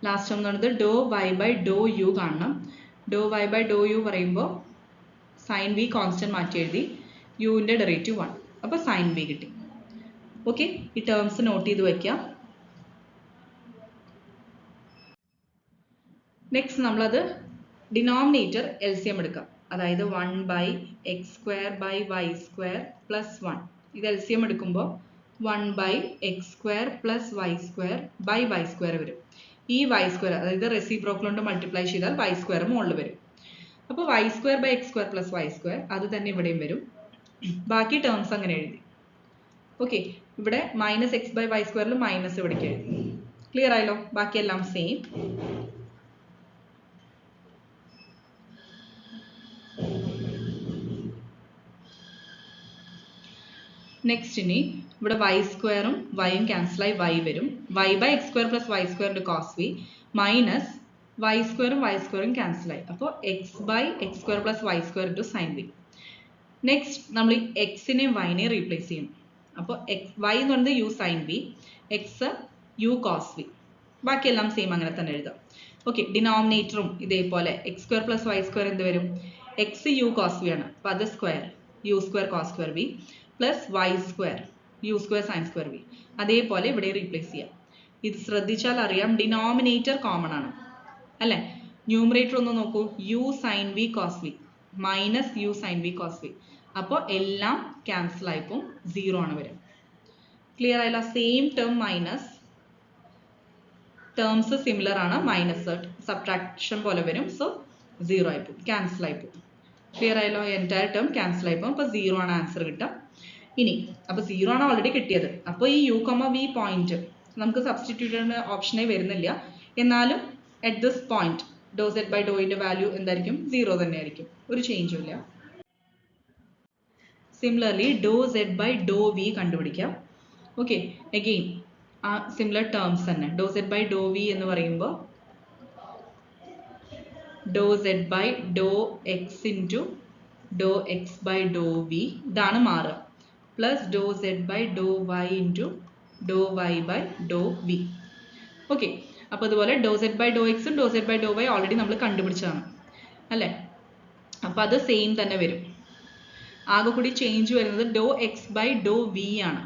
Last എന്ന് പറയുന്നത് dou y by Dr u കാണണം. Dou y by Dr u പറയുമ്പോൾ sine v constant മാറ്റി എഴുതി, യുവിൻ്റെ ഡെറിവേറ്റീവ് 1. അപ്പോൾ സൈൻ വി കിട്ടി. ഓക്കെ, ഈ ടേംസ് നോട്ട് ചെയ്ത് വയ്ക്കാം. നെക്സ്റ്റ് നമ്മളത് ഡിനോമിനേറ്റർ LCM എടുക്കാം. അതായത് 1/x² / y² + 1. ഇത് LCM എടുക്കുമ്പോൾ 1/x² + y² / y² വരും. ഈ y² അതായത് റെസിപ്രോക്കൽ കൊണ്ട് മൾട്ടിപ്ലൈ ചെയ്താൽ y² മുകളിൽ വരും. അപ്പോൾ y² / x² + y² അത് തന്നെ ഇവിടെയും വരും. ബാക്കി ടേംസ് അങ്ങനെ എഴുതി. ഓക്കെ, ഇവിടെ -x/y² മൈനസ് ഇവിടേക്ക് എഴുതി. ക്ലിയർ ആയല്ലോ? ബാക്കിയെല്ലാം സെയിം. നെക്സ്റ്റ് ഇനി ഇവിടെ y² ഉം y ഉം ക്യാൻസലായി y വരും. y/x² + y² cos v minus y² ഉം y² ഉം ക്യാൻസലായി. അപ്പോൾ x/x² + y² sin v. Next നമ്മൾ ഈ എക്സിനെയും വൈനെയും റീപ്ലേസ് ചെയ്യും. അപ്പോൾ y എന്ന് പറയുന്നത് u sin v, x u cos v. ബാക്കിയെല്ലാം സെയിം അങ്ങനെ തന്നെ എഴുതാം. ഓക്കെ, ഡിനോമിനേറ്ററും ഇതേപോലെ x² + y² എന്ത് വരും? x u cos v ആണ്. അപ്പോൾ അത് square u² cos² v plus y² u² sin² v. അതേപോലെ ഇവിടെ റീപ്ലേസ് ചെയ്യാം. ഇത് ശ്രദ്ധിച്ചാൽ അറിയാം ഡിനോമിനേറ്റർ കോമൺ ആണ് അല്ലേ? ന്യൂമറേറ്റർ ഒന്ന് നോക്കൂ, u sin v cos v minus u sin v cos v. അപ്പോൾ എല്ലാം ക്യാൻസൽ ആയിപ്പോൾ 0 ആണ് വരും. ക്ലിയർ ആയില്ല? Same term minus terms similar ആണ്, മൈനസ് സബ്ട്രാക്ഷൻ പോലെ വരും. സോ 0 ആയിപ്പോൾ ക്യാൻസൽ ആയിപ്പോൾ. ക്ലിയർ ആയല്ലോ? എൻറ്റയർ ടേം ക്യാൻസൽ ആയിപ്പോൾ. അപ്പോൾ 0 ആണ് ആൻസർ കിട്ടുക. ഇനി അപ്പോൾ 0 ആണ് ഓൾറെഡി കിട്ടിയത്. അപ്പോൾ ഈ u, v പോയിന്റ് നമുക്ക് സബ്സ്റ്റിറ്റ്യൂട്ട് ചെയ്യേണ്ട ഓപ്ഷനേ വരുന്നില്ല. എന്നാലും at this point doh z by ഡോയുടെ വാല്യൂ എന്തായിരിക്കും? 0 തന്നെയായിരിക്കും, ഒരു ചേഞ്ചും ഇല്ല. Similarly, dou z by dou v കണ്ടുപിടിക്കാം. ഓക്കെ, അഗെയിൻ ആ സിമിലർ ടേംസ് തന്നെ. ഡോ z by dou v എന്ന് പറയുമ്പോൾ dou z by dou x into dou x by dou v ഇതാണ് മാറുക. Plus dou z by dou y into dou y by dou v. Okay, അപ്പോൾ അതുപോലെ dou z by dou x ഉം dou z by dou y already നമ്മൾ കണ്ടുപിടിച്ചതാണ് അല്ലേ. അപ്പോൾ അത് same തന്നെ വരും. ആകെ കൂടി ചേഞ്ച് വരുന്നത് dou x by dou v ആണ്.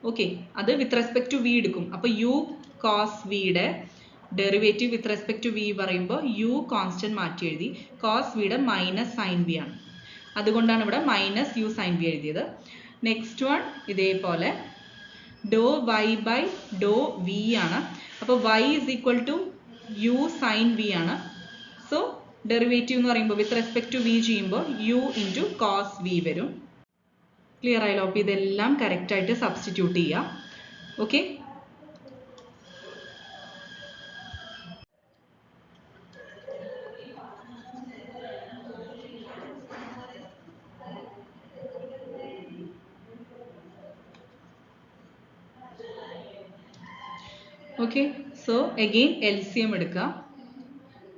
ഓക്കെ, അത് വിത്ത് റെസ്പെക്ട് ടു v എടുക്കും. അപ്പോൾ u cos v യുടെ derivative with respect to v പറയുമ്പോൾ u കോൺസ്റ്റന്റ് മാറ്റി എഴുതി. cos v യുടെ മൈനസ് സൈൻ v ആണ്, അതുകൊണ്ടാണ് ഇവിടെ മൈനസ് u സൈൻ v എഴുതിയത്. നെക്സ്റ്റ് വൺ ഇതേപോലെ dou y by dou v ആണ്. അപ്പോൾ y is equal to u sine v ആണ്. സോ ഡെറിവേറ്റീവ് എന്ന് പറയുമ്പോൾ വിത്ത് റെസ്പെക്ട് ടു v ചെയ്യുമ്പോൾ u ഇൻറ്റു cos v വരും. ക്ലിയർ ആയല്ലോ. അപ്പോൾ ഇതെല്ലാം കറക്റ്റ് ആയിട്ട് സബ്സ്റ്റിറ്റ്യൂട്ട് ചെയ്യാം. Okay, okay. So again LCM എടുക്കുക.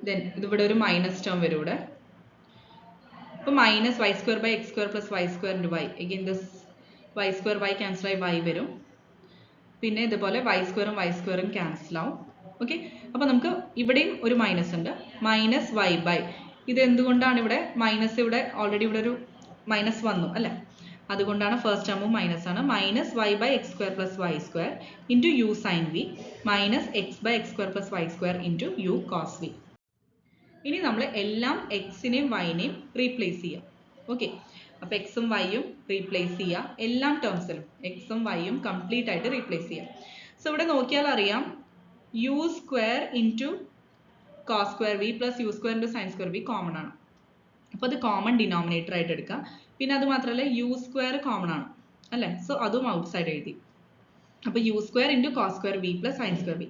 ദെൻ ഇതിവിടെ ഒരു മൈനസ് ടേം വരും ഇവിടെ. അപ്പോൾ minus y square by x square plus y square into y. Again this y square y cancel ആയി വൈ വരും. പിന്നെ ഇതുപോലെ വൈ സ്ക്വയറും ക്യാൻസൽ ആവും. ഓക്കെ, അപ്പോൾ നമുക്ക് ഇവിടെയും ഒരു മൈനസ് ഉണ്ട്. മൈനസ് വൈ ബൈ ഇത് എന്തുകൊണ്ടാണ് ഇവിടെ മൈനസ്? ഇവിടെ ഓൾറെഡി ഇവിടെ ഒരു മൈനസ് വന്നു അല്ലേ, അതുകൊണ്ടാണ് ഫസ്റ്റ് ടേമും മൈനസ് ആണ്. Minus y by x square plus y square into u sine v minus x by x square plus y square into u cos v. ഇനി നമ്മൾ എല്ലാം എക്സിനെയും വൈനെയും റീപ്ലേസ് ചെയ്യാം. ഓക്കെ, അപ്പോൾ എക്സും വൈയും റീപ്ലേസ് ചെയ്യുക. എല്ലാ ടേംസിലും എക്സും വൈയും കംപ്ലീറ്റ് ആയിട്ട് റീപ്ലേസ് ചെയ്യാം. സോ ഇവിടെ നോക്കിയാൽ അറിയാം u square into cos square v plus u square into sine square v common ആണ്. അപ്പോൾ അത് കോമൺ ഡിനോമിനേറ്റർ ആയിട്ട് എടുക്കാം. പിന്നെ അത് മാത്രമല്ല യു സ്ക്വയർ കോമൺ ആണ് അല്ലേ, സോ അതും ഔട്ട് സൈഡ് എഴുതി. അപ്പോൾ u square into cos square v plus sine square v.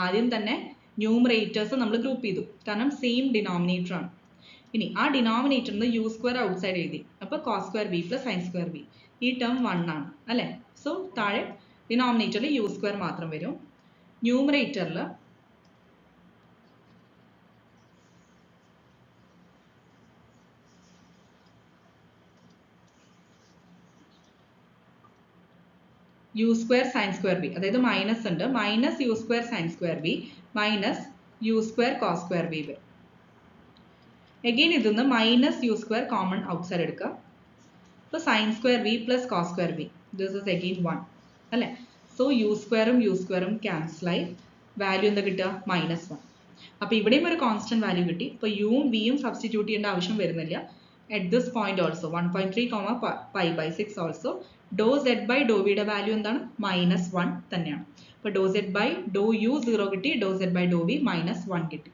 ആദ്യം തന്നെ ന്യൂമറേറ്റേഴ്സ് നമ്മൾ ഗ്രൂപ്പ് ചെയ്തു, കാരണം സെയിം ഡിനോമിനേറ്റർ ആണ്. ഇനി ആ ഡിനോമിനേറ്ററിൽ നിന്ന് യു സ്ക്വയർ ഔട്ട് സൈഡ് എഴുതി. അപ്പോൾ cos square v plus sine square v, ഈ ടേം 1 ആണ് അല്ലേ. സോ താഴെ ഡിനോമിനേറ്ററിൽ യു സ്ക്വയർ മാത്രം വരും. ന്യൂമറേറ്ററിൽ u square sine square v, അതായത് മൈനസ് ഉണ്ട്, minus u square sine square v minus u square cos square v വരും. അഗെയിൻ ഇതിന്ന് minus u square common outside എടുക്കുക. അപ്പോൾ sine square v plus cos square v, this is again 1 അല്ലേ. So you സ്ക്വയറും ക്യാൻസലായി value എന്താ കിട്ടുക? -1. അപ്പോൾ ഇവിടെയും ഒരു കോൺസ്റ്റന്റ് വാല്യൂ കിട്ടി. അപ്പോൾ യുവും വിയും സബ്സ്റ്റിറ്റ്യൂട്ട് ചെയ്യേണ്ട ആവശ്യം വരുന്നില്ല. At this point also 1.3 pi by 6 also dou z by dou v യുടെ വാല്യൂ എന്താണ്? -1 തന്നെയാണ്. അപ്പോൾ dou z by dou u 0 കിട്ടി, dou z by dou v -1 കിട്ടി.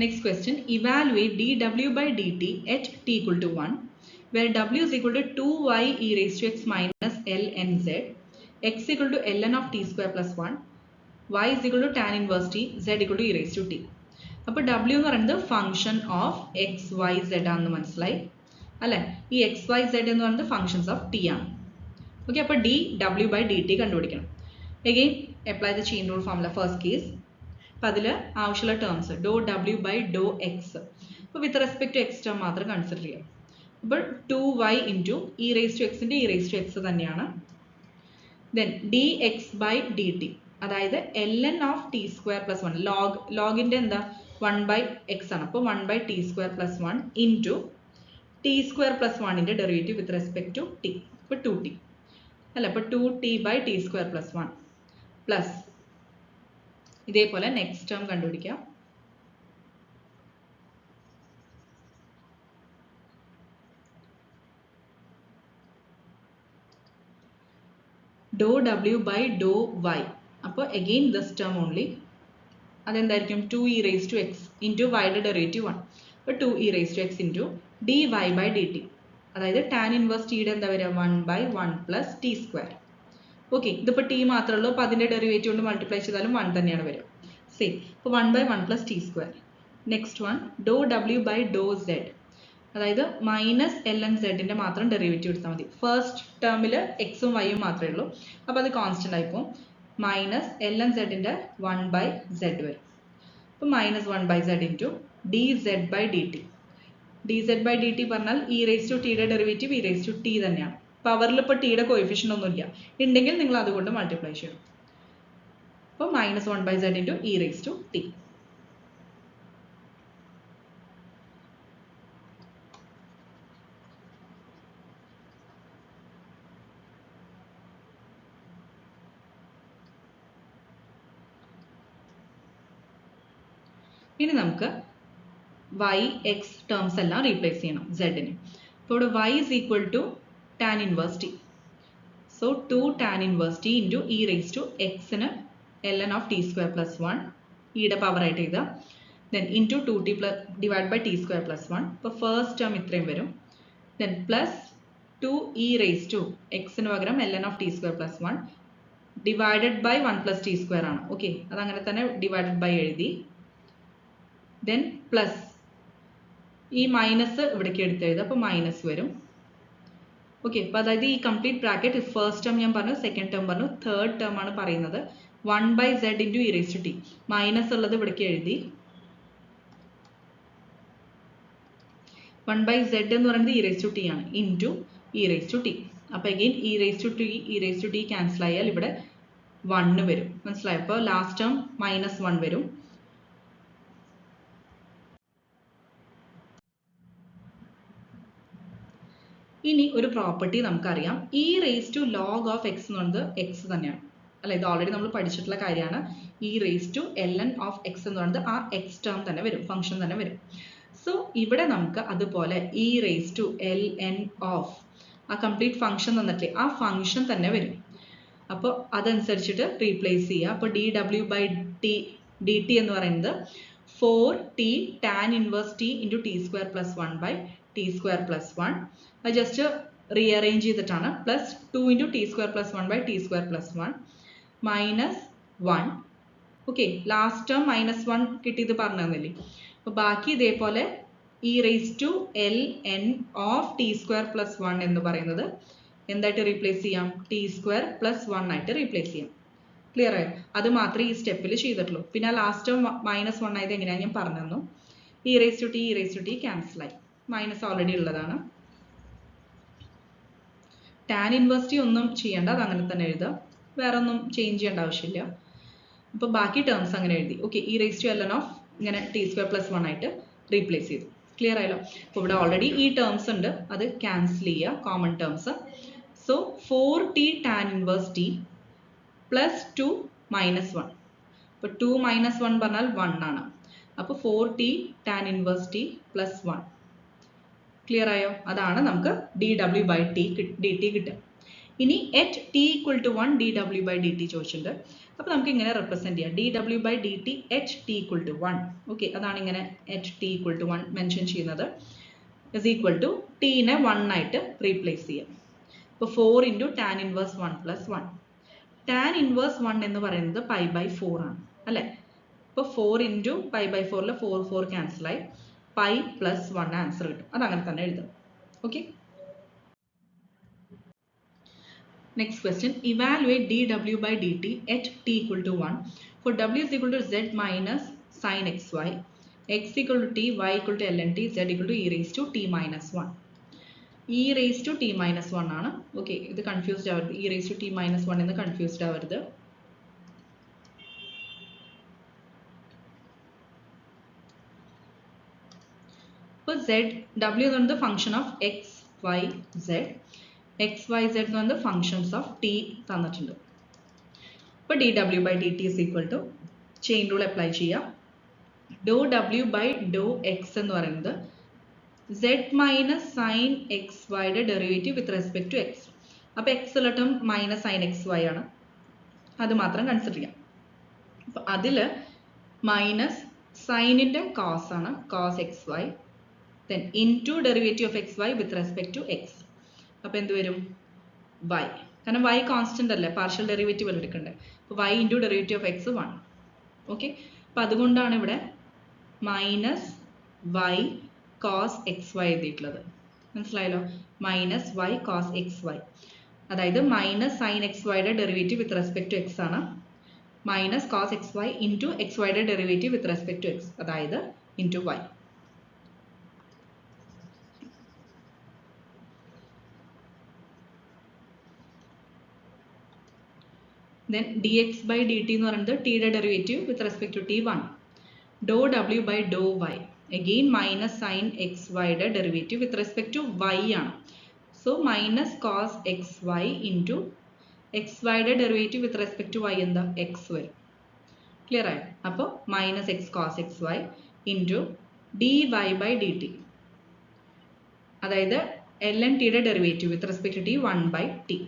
Next question, evaluate dw by dt at t equal to 1 where w is equal to 2y e raised to x minus ln z, x equal to ln of t square plus 1, y is equal to tan inverse t, z equal to e raised to t. അപ്പോൾ w എന്ന് പറയുന്നത് function of x y z ആണെന്ന് മനസ്സിലായി അല്ലേ. ഈ x y z എന്ന് പറയുന്നത് functions of t ആണ്. ഓക്കെ, അപ്പോൾ ഡി ഡബ്ല്യു ബൈ ഡി ടി കണ്ടുപിടിക്കണം. Again apply the chain rule formula first case. അപ്പോൾ അതിൽ ആവശ്യമുള്ള ടേംസ് ഡോ ഡബ്ല്യു ബൈ ഡോ എക്സ്. അപ്പോൾ with respect to x term മാത്രം കൺസിഡർ ചെയ്യാം. അപ്പോൾ 2y into e raise to എക്സിൻ്റെ ഇ റേസ് ടു എക്സ് തന്നെയാണ്. Then D x by d t, അതായത് ln of t square plus 1 ലോഗിൻ്റെ എന്താ 1 by x ആണ്. അപ്പോൾ 1 by t square plus 1 into t square plus 1 derivative with respect to t. അപ്പോൾ 2t അല്ല, അപ്പോൾ 2t by t square plus 1 plus ഇതേപോലെ next term കണ്ടുപിടിക്കാം. Doh w by Dr y. അപ്പോൾ again this term only, അതെന്തായിരിക്കും? 2e raised to x into വൈയുടെ derivative 1. അപ്പോൾ 2e raised to x into dy by dt, അതായത് tan inverse ടിയുടെ എന്താ വരിക? 1 by 1 plus t square. Okay, ഇതിപ്പോൾ ടി മാത്രമേ ഉള്ളൂ, അപ്പോൾ അതിൻ്റെ ഡെറിവേറ്റീവ് കൊണ്ട് മൾട്ടിപ്ലൈ ചെയ്താലും 1 തന്നെയാണ് വരിക. സെയിം. അപ്പോൾ 1 by 1 plus t square. Next one dou w by dou z, അതായത് മൈനസ് എൽ എൻ സെഡിൻ്റെ മാത്രം ഡെറിവേറ്റീവ് എടുത്താൽ മതി. ഫസ്റ്റ് ടേമിൽ എക്സും വൈയും മാത്രമേ ഉള്ളൂ, അപ്പോൾ അത് കോൺസ്റ്റൻ്റ് ആയിപ്പോൾ മൈനസ് എൽ എൻ സെഡിൻ്റെ 1/z വരും. അപ്പോൾ minus 1/z into d z by d t. D z by d t പറഞ്ഞാൽ ഇ റേസ് ടു ടിയുടെ derivative e raise to t തന്നെയാണ്. പവറിൽ ഇപ്പോൾ ടിയുടെ കോഎഫിഷ്യൻ്റ് ഒന്നുമില്ല, ഉണ്ടെങ്കിൽ നിങ്ങൾ അതുകൊണ്ട് മൾട്ടിപ്ലൈ ചെയ്യണം. അപ്പോൾ minus 1/z into e raise to t. ഇനി നമുക്ക് y x ടേംസ് എല്ലാം റീപ്ലേസ് ചെയ്യണം z-ന്. അപ്പോൾ ഇവിടെ y is equal to tan inverse t. So 2 tan inverse t into e raised to x-ന് ln of t square plus 1 e-യുടെ power ആയിട്ട് എഴുതുക. Then into 2t divided by t square plus 1. അപ്പോൾ ഫസ്റ്റ് ടേം ഇത്രയും വരും. Then plus 2 e raised to x-ന് പകരം ln of t square plus 1 divided by 1 plus t square ആണ്. Okay, അതങ്ങനെ തന്നെ divided by എഴുതി. Then plus ഈ മൈനസ് ഇവിടേക്ക് എടുത്തെഴുതുക, അപ്പോൾ മൈനസ് വരും. ഓക്കെ, അപ്പോൾ അതായത് ഈ കംപ്ലീറ്റ് ബ്രാക്കറ്റ് ഫസ്റ്റ് ടേം ഞാൻ പറഞ്ഞു, സെക്കൻഡ് ടേം പറഞ്ഞു, തേർഡ് ടേം ആണ് പറയുന്നത് 1/z into e raise to t. Minus ഉള്ളത് ഇവിടേക്ക് എഴുതി. 1/z എന്ന് പറയുന്നത് ഇ റേസ് ടു ടി ആണ്, into e raise to t. അപ്പോൾ again e raise to t e raise to t cancel ആയാൽ ഇവിടെ 1 വരും. മനസ്സിലായോ? അപ്പോൾ ലാസ്റ്റ് ടേം മൈനസ് 1 വരും. ഇനി ഒരു പ്രോപ്പർട്ടി നമുക്കറിയാം, e raise to log of x എന്ന് പറയുന്നത് എക്സ് തന്നെയാണ് അല്ല, ഇത് ഓൾറെഡി നമ്മൾ പഠിച്ചിട്ടുള്ള കാര്യമാണ്. E raise to l n of x എന്ന് പറയുന്നത് ആ എക്സ് ടേം തന്നെ വരും, ഫംഗ്ഷൻ തന്നെ വരും. സോ ഇവിടെ നമുക്ക് അതുപോലെ e raise to l n of ആ കംപ്ലീറ്റ് ഫംഗ്ഷൻ തന്നിട്ടില്ലേ, ആ ഫംഗ്ഷൻ തന്നെ വരും. അപ്പോൾ അതനുസരിച്ചിട്ട് റീപ്ലേസ് ചെയ്യുക. അപ്പോൾ ഡി ഡബ്ല്യു ബൈ ടി ഡി ടി എന്ന് പറയുന്നത് 4t tan inverse t into t square plus 1 by t square plus 1. അത് ജസ്റ്റ് റീഅറേഞ്ച് ചെയ്തിട്ടാണ്. Plus 2 into t square plus 1 by t square plus 1 minus 1. Okay, last term minus 1 കിട്ടിയത് പറഞ്ഞു തന്നില്ലേ. അപ്പോൾ ബാക്കി ഇതേപോലെ e raise to l n of t square plus 1 എന്ന് പറയുന്നത് എന്തായിട്ട് റീപ്ലേസ് ചെയ്യാം? ടി സ്ക്വയർ പ്ലസ് 1 ആയിട്ട് റീപ്ലേസ് ചെയ്യാം. ക്ലിയർ ആയോ? അത് മാത്രമേ ഈ സ്റ്റെപ്പിൽ ചെയ്തിട്ടുള്ളൂ. പിന്നെ ലാസ്റ്റ് ടേം മൈനസ് 1 ആയത് എങ്ങനെയാണ് ഞാൻ പറഞ്ഞു തന്നു. ഇ റേസ് ടു ടി ക്യാൻസലായി, മൈനസ് ഓൾറെഡി ഉള്ളതാണ്. ടാൻ ഇൻവേഴ്സ് ടി ഒന്നും ചെയ്യേണ്ട, അത് അങ്ങനെ തന്നെ എഴുതുക, വേറെ ഒന്നും ചേഞ്ച് ചെയ്യേണ്ട ആവശ്യമില്ല. അപ്പോൾ ബാക്കി ടേംസ് അങ്ങനെ എഴുതി. Okay, e raise to l n of ഇങ്ങനെ ടി സ്ക്വയർ പ്ലസ് 1 ആയിട്ട് റീപ്ലേസ് ചെയ്തു. ക്ലിയർ ആയല്ലോ? അപ്പോൾ ഇവിടെ ഓൾറെഡി ഈ ടേംസ് ഉണ്ട്, അത് ക്യാൻസൽ ചെയ്യുക, common terms. So 4t tan inverse t plus 2 minus 1. അപ്പോൾ 2 മൈനസ് 1 പറഞ്ഞാൽ 1 ആണ്. അപ്പോൾ 4t tan inverse t plus 1. Clear ആയോ? അതാണ് നമുക്ക് ഡി ഡബ്ല്യു ബൈ ടി ഡി ടി കിട്ടുക. ഇനി at t equal to 1 d ഡബ്ല്യു ബൈ ഡി ടി ചോദിച്ചിട്ടുണ്ട്. അപ്പോൾ നമുക്ക് ഇങ്ങനെ റെപ്രസെൻറ്റ് ചെയ്യാം, ഡി ഡബ്ല്യു by d t at t equal to 1. Okay, അതാണ് ഇങ്ങനെ at t equal to 1 mention ചെയ്യുന്നത്. ഇസ് ഈക്വൽ ടു ടീനെ 1 ആയിട്ട് റീപ്ലേസ് ചെയ്യാം. അപ്പോൾ 4 into tan inverse 1 plus 1. Tan inverse 1 എന്ന് പറയുന്നത് പൈ ബൈ 4 ആണ് അല്ലേ. അപ്പോൾ 4 ഇൻറ്റു പൈ ബൈ 4ൽ 4 ക്യാൻസലായി, പൈ പ്ലസ് 1 ആൻസർ കിട്ടും. അതങ്ങനെ തന്നെ എഴുതാം. Okay, next question, evaluate d ഡബ്ല്യു by d t at t equal to 1 for ഡബ്ല്യു is equal to z minus sine x y, x equal to t, y equal to l n t, z equal to e raise to t minus 1. E raise to t minus 1 ആണ്. Okay, ഇത് confused ആവരുത്, e raise to t minus 1 എന്ന് confused ആവരുത്. ഇപ്പോൾ z ഡബ്ല്യു എന്ന് പറയുന്നത് function of x y z, x y z എന്ന് പറയുന്നത് ഫംഗ്ഷൻസ് ഓഫ് ടി തന്നിട്ടുണ്ട്. ഇപ്പോൾ ഡി ഡബ്ല്യു by d t is equal to chain rule apply ചെയ്യാം. ഡോ ഡബ്ല്യു ബൈ ഡോ എക്സ് എന്ന് പറയുന്നത് സെഡ് മൈനസ് സൈൻ എക്സ് വൈയുടെ derivative with respect to x. അപ്പോൾ എക്സ് ഉള്ള term minus sine x y ആണ്, അത് മാത്രം കൺസിഡർ ചെയ്യാം. അപ്പോൾ അതിൽ മൈനസ് സൈനിൻ്റെ കോസ് ആണ്, cos x y, then into derivative of xy with respect to x. അപ്പോൾ എന്ത് വരും? y. കാരണം y കോൺസ്റ്റന്റ് അല്ലേ, പാർഷ്യൽ ഡെറിവേറ്റീവ് അല്ലേ എടുക്കണ്ടേ. അപ്പോൾ y into derivative of x 1. Okay, അപ്പോൾ അതുകൊണ്ടാണ് ഇവിടെ minus y cos x y എഴുതിയിട്ടുള്ളത്. മനസ്സിലായല്ലോ? Minus y cos x y, അതായത് മൈനസ് സൈൻ എക്സ് വൈയുടെ derivative with respect to x ആണ്, minus cos x y into x വൈയുടെ derivative with respect to x, അതായത് into y. Then dx by dt എന്ന് പറയുന്നത് tയുടെ derivative with respect to t 1. Doh w by Dr y again minus sine x വൈയുടെ derivative with respect to y ആണ്. So minus cos x y into x വൈയുടെ derivative with respect to y എന്താ x വരും. Clear ആയോ? അപ്പോൾ minus x cos x y into d y by d t, അതായത് l n ടിയുടെ derivative with respect to t 1 by t.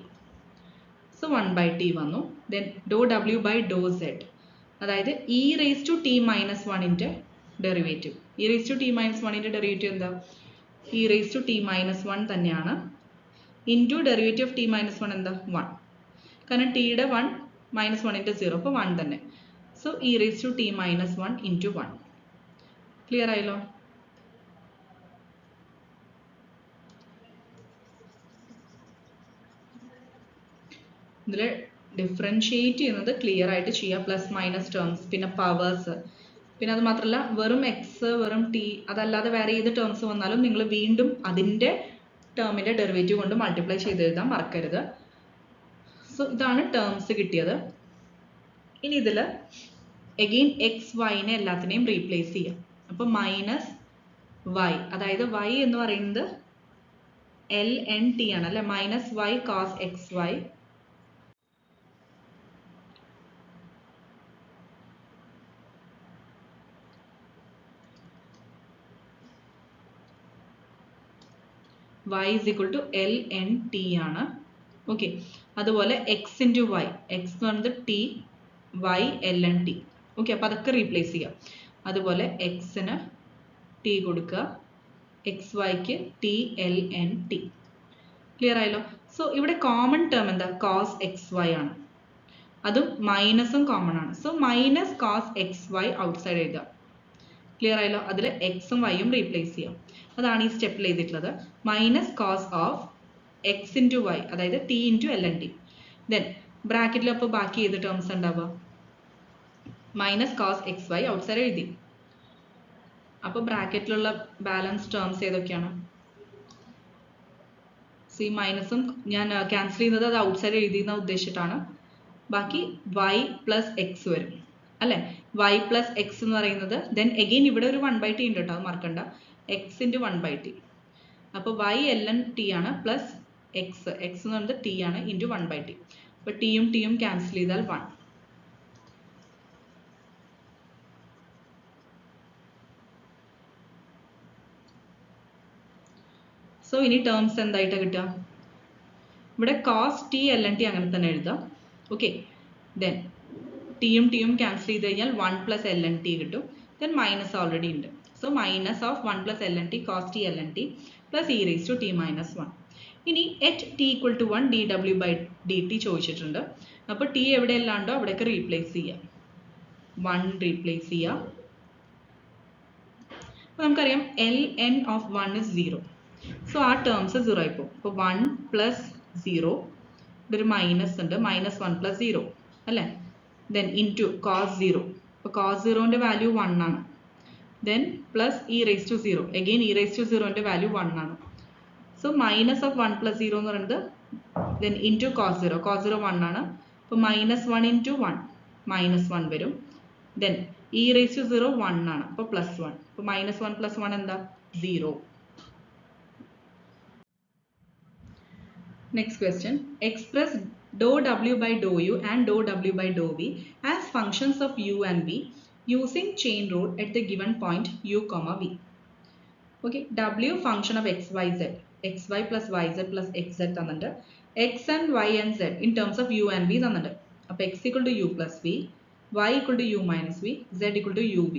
So 1 by t വന്നു. Then doh ഡബ്ല്യു by doh z, അതായത് e raise to t minus വണ്ണിൻ്റെ derivative. E raise to t minus വണ്ണിൻ്റെ derivative എന്താ? E raise to t minus one തന്നെയാണ്. Into derivative of t minus one എന്താ? 1. കാരണം ടിയുടെ 1 മൈനസ് വണ്ണിൻ്റെ 0, അപ്പോൾ 1 തന്നെ. So e raise to t minus one into 1. Clear ആയല്ലോ? ഇതിൽ ഡിഫറൻഷിയേറ്റ് ചെയ്യുന്നത് ക്ലിയർ ആയിട്ട് ചെയ്യുക. പ്ലസ് മൈനസ് ടേംസ്, പിന്നെ പവേഴ്സ്, പിന്നെ അത് മാത്രമല്ല വെറും എക്സ് വെറും ടി അതല്ലാതെ വേറെ ഏത് ടേംസ് വന്നാലും നിങ്ങൾ വീണ്ടും അതിൻ്റെ ടേമിൻ്റെ ഡെറിവേറ്റീവ് കൊണ്ട് മൾട്ടിപ്ലൈ ചെയ്ത് എഴുതാൻ മറക്കരുത്. സോ ഇതാണ് ടേംസ് കിട്ടിയത്. ഇനി ഇതിൽ എഗെയിൻ എക്സ് വൈനെ എല്ലാത്തിനെയും റീപ്ലേസ് ചെയ്യാം. അപ്പോൾ മൈനസ് വൈ, അതായത് വൈ എന്ന് പറയുന്നത് എൽ എൻ ടി ആണ് അല്ലേ? Minus y cos x y y is equal to l n t ആണ്. ഓക്കെ, അതുപോലെ എക്സ് ഇൻറ്റു വൈ, എക്സ് എന്ന് പറയുന്നത് t, y l n t. Okay, അപ്പോൾ അതൊക്കെ റീപ്ലേസ് ചെയ്യാം. അതുപോലെ എക്സിന് ടി കൊടുക്കുക, എക്സ് വൈക്ക് t l n t. Clear ആയല്ലോ? സോ ഇവിടെ കോമൺ ടേം എന്താ? കോസ് എക്സ് വൈ ആണ്, അതും മൈനസും കോമൺ ആണ്. So minus cos x y outside എഴുതുക. ക്ലിയർ ആയല്ലോ? അതിൽ എക്സും വൈയും റീപ്ലേസ് ചെയ്യാം. അതാണ് ഈ സ്റ്റെപ്പിൽ എഴുതിയിട്ടുള്ളത്. Minus cos of x into y, അതായത് t into l n t. Then ബ്രാക്കറ്റിൽ അപ്പോൾ ബാക്കി ഏത് ടേംസ് ഉണ്ടാവുക? Minus cos x y outside എഴുതി. അപ്പോൾ ബ്രാക്കറ്റിലുള്ള ബാലൻസ് ടേംസ് ഏതൊക്കെയാണ്? സി മൈനസും ഞാൻ ക്യാൻസൽ ചെയ്യുന്നത് അത് ഔട്ട് സൈഡ് എഴുതിയെന്ന് ഉദ്ദേശിച്ചിട്ടാണ്. ബാക്കി വൈ പ്ലസ് എക്സ് വരും അല്ലേ? വൈ പ്ലസ് എക്സ് എന്ന് പറയുന്നത് ദെൻ എഗെയിൻ ഇവിടെ ഒരു 1 ബൈ ടി ഉണ്ട് കേട്ടോ, അത് മറക്കണ്ട. X into 1 by t. അപ്പോൾ വൈ എൽ എൻ ടി ആണ് പ്ലസ് എക്സ്, എക്സ് എന്ന് പറയുന്നത് ടി ആണ് ഇൻറ്റു 1 ബൈ ടി. അപ്പോൾ ടിയും ടിയും ക്യാൻസൽ ചെയ്താൽ 1. സോ ഇനി ടേംസ് എന്തായിട്ടാണ് കിട്ടുക? ഇവിടെ cos t l n t അങ്ങനെ തന്നെ എഴുതാം. ഓക്കെ, ദെൻ ടിയും ടിയും ക്യാൻസൽ ചെയ്ത് കഴിഞ്ഞാൽ 1 പ്ലസ് എൽ എൻ ടി കിട്ടും. ദെൻ മൈനസ് ഓൾറെഡി ഉണ്ട്. So minus of 1 plus l n t cos t l n t plus e raise to t minus 1. ഇനി at t equal to 1 d ഡബ്ല്യു by d t ചോദിച്ചിട്ടുണ്ട്. അപ്പോൾ T എവിടെയല്ലാണ്ടോ അവിടെയൊക്കെ replace ചെയ്യാം. 1 replace ചെയ്യാം. അപ്പോൾ നമുക്കറിയാം L n of 1 is 0. So ആ ടേംസ് 0 ആയി പോകും. അപ്പോൾ 1 പ്ലസ് 0, ഇതൊരു മൈനസ് ഉണ്ട്, മൈനസ് 1 പ്ലസ് 0 അല്ലേ? ദെൻ ഇൻറ്റു കോസ് 0, അപ്പോൾ കോസ് 0ൻ്റെ വാല്യൂ 1 ആണ്. Then plus e raise to 0, again e raise to 0ൻ്റെ വാല്യൂ 1 ആണ്. സോ മൈനസ് ഓഫ് 1 പ്ലസ് 0 എന്ന് പറയുന്നത് ദെൻ ഇൻറ്റു കോസ് 0, കോസ് 0 1 ആണ്. അപ്പോൾ മൈനസ് 1 ഇൻറ്റു 1 മൈനസ് 1 വരും. ദെൻ ഇ റേസ് ടു 0 1 ആണ്, അപ്പോൾ പ്ലസ് 1. അപ്പോൾ മൈനസ് 1 പ്ലസ് 1 എന്താ? 0. Next question. Express dou w by dou u and dou w by dou v as functions of u and v using chain rule at the given point u comma v. Okay, w function of x, y, z, xy plus yz plus xz തന്നിട്ട് x and y and z in terms of u and v തന്നിട്ട്. അപ്പോൾ x equal to u plus v, y equal to u minus v, z equal to uv.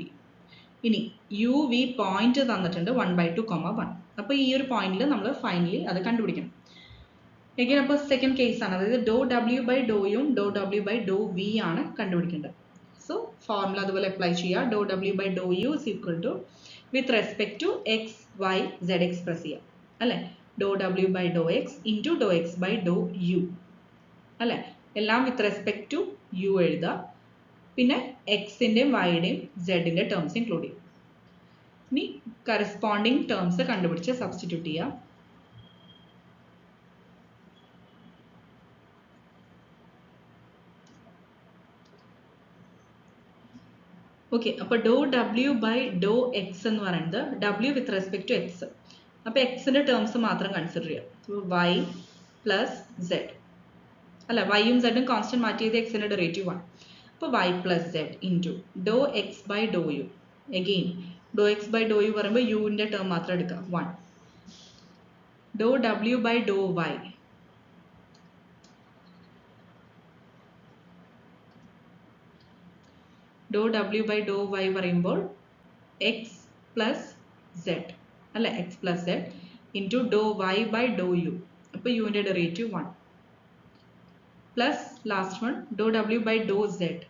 ഇനി u v point തന്നിട്ടുണ്ട് 1/2, 1. അപ്പോൾ ഈ ഒരു പോയിന്റിൽ നമ്മൾ ഫൈനലി അത് കണ്ടുപിടിക്കണം. എഗെയിൻ അപ്പോൾ സെക്കൻഡ് കേസ് ആണ്, അതായത് ഡോ ഡബ്ല്യു ബൈ ഡോ യും ഡോ ഡബ്ല്യു ബൈ ഡോ വി ആണ് കണ്ടുപിടിക്കേണ്ടത്. സോ ഫോർമുല അതുപോലെ അപ്ലൈ ചെയ്യുക. ഡോ ഡബ്ല്യു by Dr u is equal to with respect to x y z express ചെയ്യാം അല്ലേ. ഡോ ഡബ്ല്യു by Dr x into Dr x by Dr u അല്ലേ. എല്ലാം വിത്ത് റെസ്പെക്ട് ടു യു എഴുതുക. പിന്നെ എക്സിൻ്റെയും വൈയുടെയും സെഡിൻ്റെ ടേംസ് ഇൻക്ലൂഡ് ചെയ്യും. ഇനി കറസ്പോണ്ടിങ് ടേംസ് കണ്ടുപിടിച്ച് സബ്സ്റ്റിറ്റ്യൂട്ട് ചെയ്യാം. ഓക്കെ, അപ്പോൾ ഡോ ഡബ്ല്യു ബൈ ഡോ എക്സ് എന്ന് പറയുന്നത് ഡബ്ല്യു വിത്ത് റെസ്പെക്ട് ടു എക്സ്. അപ്പോൾ എക്സിൻ്റെ ടേംസ് മാത്രം കൺസിഡർ ചെയ്യാം. വൈ പ്ലസ് സെഡ് അല്ല, വൈയും സെഡും കോൺസ്റ്റന്റ് മാറ്റി ചെയ്ത് എക്സിൻ്റെ ഡെറിവേറ്റീവ് 1. അപ്പോൾ y plus z into Dr x by Dr u. Again doh x by Dr u പറയുമ്പോൾ യുവിൻ്റെ ടേം മാത്രം എടുക്കുക 1. ഡോ ഡബ്ല്യു ബൈ ഡോ വൈ. ഡോ ഡബ്ല്യു ബൈ ഡോ വൈ പറയുമ്പോൾ എക്സ് പ്ലസ് സെഡ് അല്ല, x plus z into doh y by Dr u. അപ്പോൾ യുവിൻ്റെ derivative 1 plus last one doh ഡബ്ല്യു ബൈ ഡോ സെഡ്.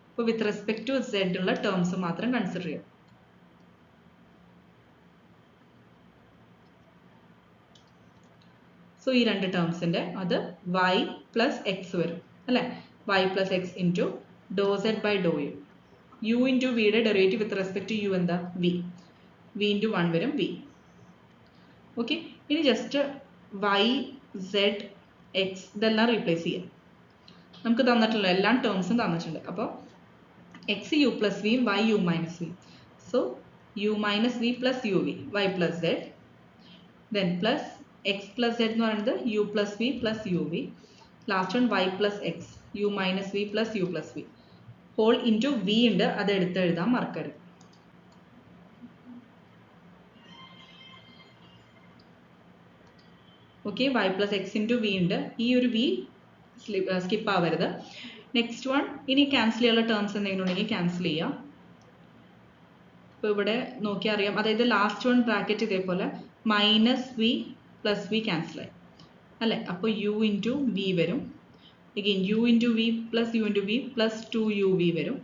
അപ്പോൾ വിത്ത് റെസ്പെക്ട് ടു സെഡ് ഉള്ള terms മാത്രം consider ചെയ്യാം. സോ ഈ രണ്ട് ടേംസിൻ്റെ അത് വൈ പ്ലസ് എക്സ് വരും അല്ലേ. Y plus x into doh z by Dr u. U into വിയുടെ derivative with respect to u എന്താ, വി. വി ഇൻറ്റു 1 വരും വി. ഓക്കെ, ഇനി ജസ്റ്റ് വൈ സെഡ് എക്സ് ഇതെല്ലാം റീപ്ലേസ് ചെയ്യാം. നമുക്ക് തന്നിട്ടുള്ള എല്ലാ ടേംസും തന്നിട്ടുണ്ട്. അപ്പോൾ എക്സ് യു പ്ലസ് വിയും y u minus v. So u minus v plus u v y plus z. Then plus X plus zed എന്ന് പറയുന്നത് u plus v plus u v. Last one y plus x u minus v plus u plus v. Whole into v ഉണ്ട്, അത് എടുത്ത് എഴുതാൻ മറക്കരുത്. Okay, y plus x into v ഉണ്ട്. ഈ ഒരു വി സ്കിപ്പ് ആവരുത്. നെക്സ്റ്റ് വൺ, ഇനി ക്യാൻസൽ ചെയ്യാനുള്ള ടേംസ് എന്തെങ്കിലും ഉണ്ടെങ്കിൽ ക്യാൻസൽ ചെയ്യാം. ഇപ്പോൾ ഇവിടെ നോക്കിയാൽ അറിയാം, അതായത് ലാസ്റ്റ് വൺ ബ്രാക്കറ്റ് ഇതേപോലെ മൈനസ് വി പ്ലസ് വി ക്യാൻസലായി അല്ലേ. അപ്പോൾ യു ഇൻറ്റു വി വരും. again u into v plus u into v plus 2uv വരും.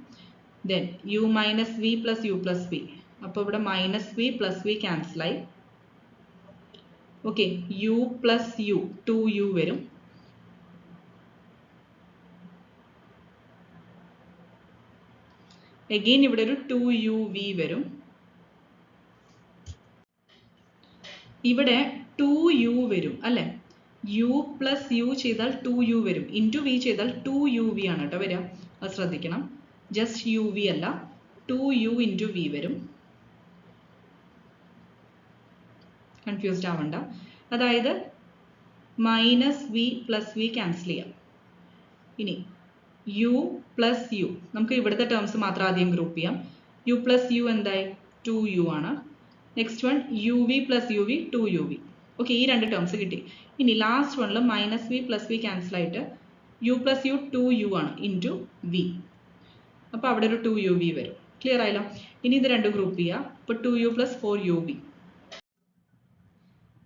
then u minus v plus u plus v. അപ്പോൾ ഇവിടെ minus v plus v cancel ആയി. okay, u plus u 2u വരും. again ഇവിടെ ഒരു 2uv വരും. ഇവിടെ 2u വരും അല്ലേ. u plus u ചെയ്താൽ 2u വരും. into v ചെയ്താൽ 2uv ആണ് കേട്ടോ വരിക. അത് ശ്രദ്ധിക്കണം. just uv അല്ല, 2u into v വരും. കൺഫ്യൂസ്ഡ് ആവണ്ട. അതായത് minus v plus v cancel ചെയ്യാം. ഇനി u പ്ലസ് യു, നമുക്ക് ഇവിടുത്തെ ടേംസ് മാത്രം ആദ്യം ഗ്രൂപ്പ് ചെയ്യാം. u പ്ലസ് യു എന്തായി 2u ആണ്. Next one u v plus u v 2uv. Okay, ഈ രണ്ട് ടേംസ് കിട്ടി. ഇനി ലാസ്റ്റ് വണ്ണിൽ minus v plus v cancel ആയിട്ട് യു പ്ലസ് യു 2u ആണ് ഇൻറ്റു വി. അപ്പോൾ അവിടെ ഒരു 2uv വരും. ക്ലിയർ ആയല്ലോ. ഇനി ഇത് രണ്ട് ഗ്രൂപ്പ് ചെയ്യുക. അപ്പോൾ 2u plus 4uv.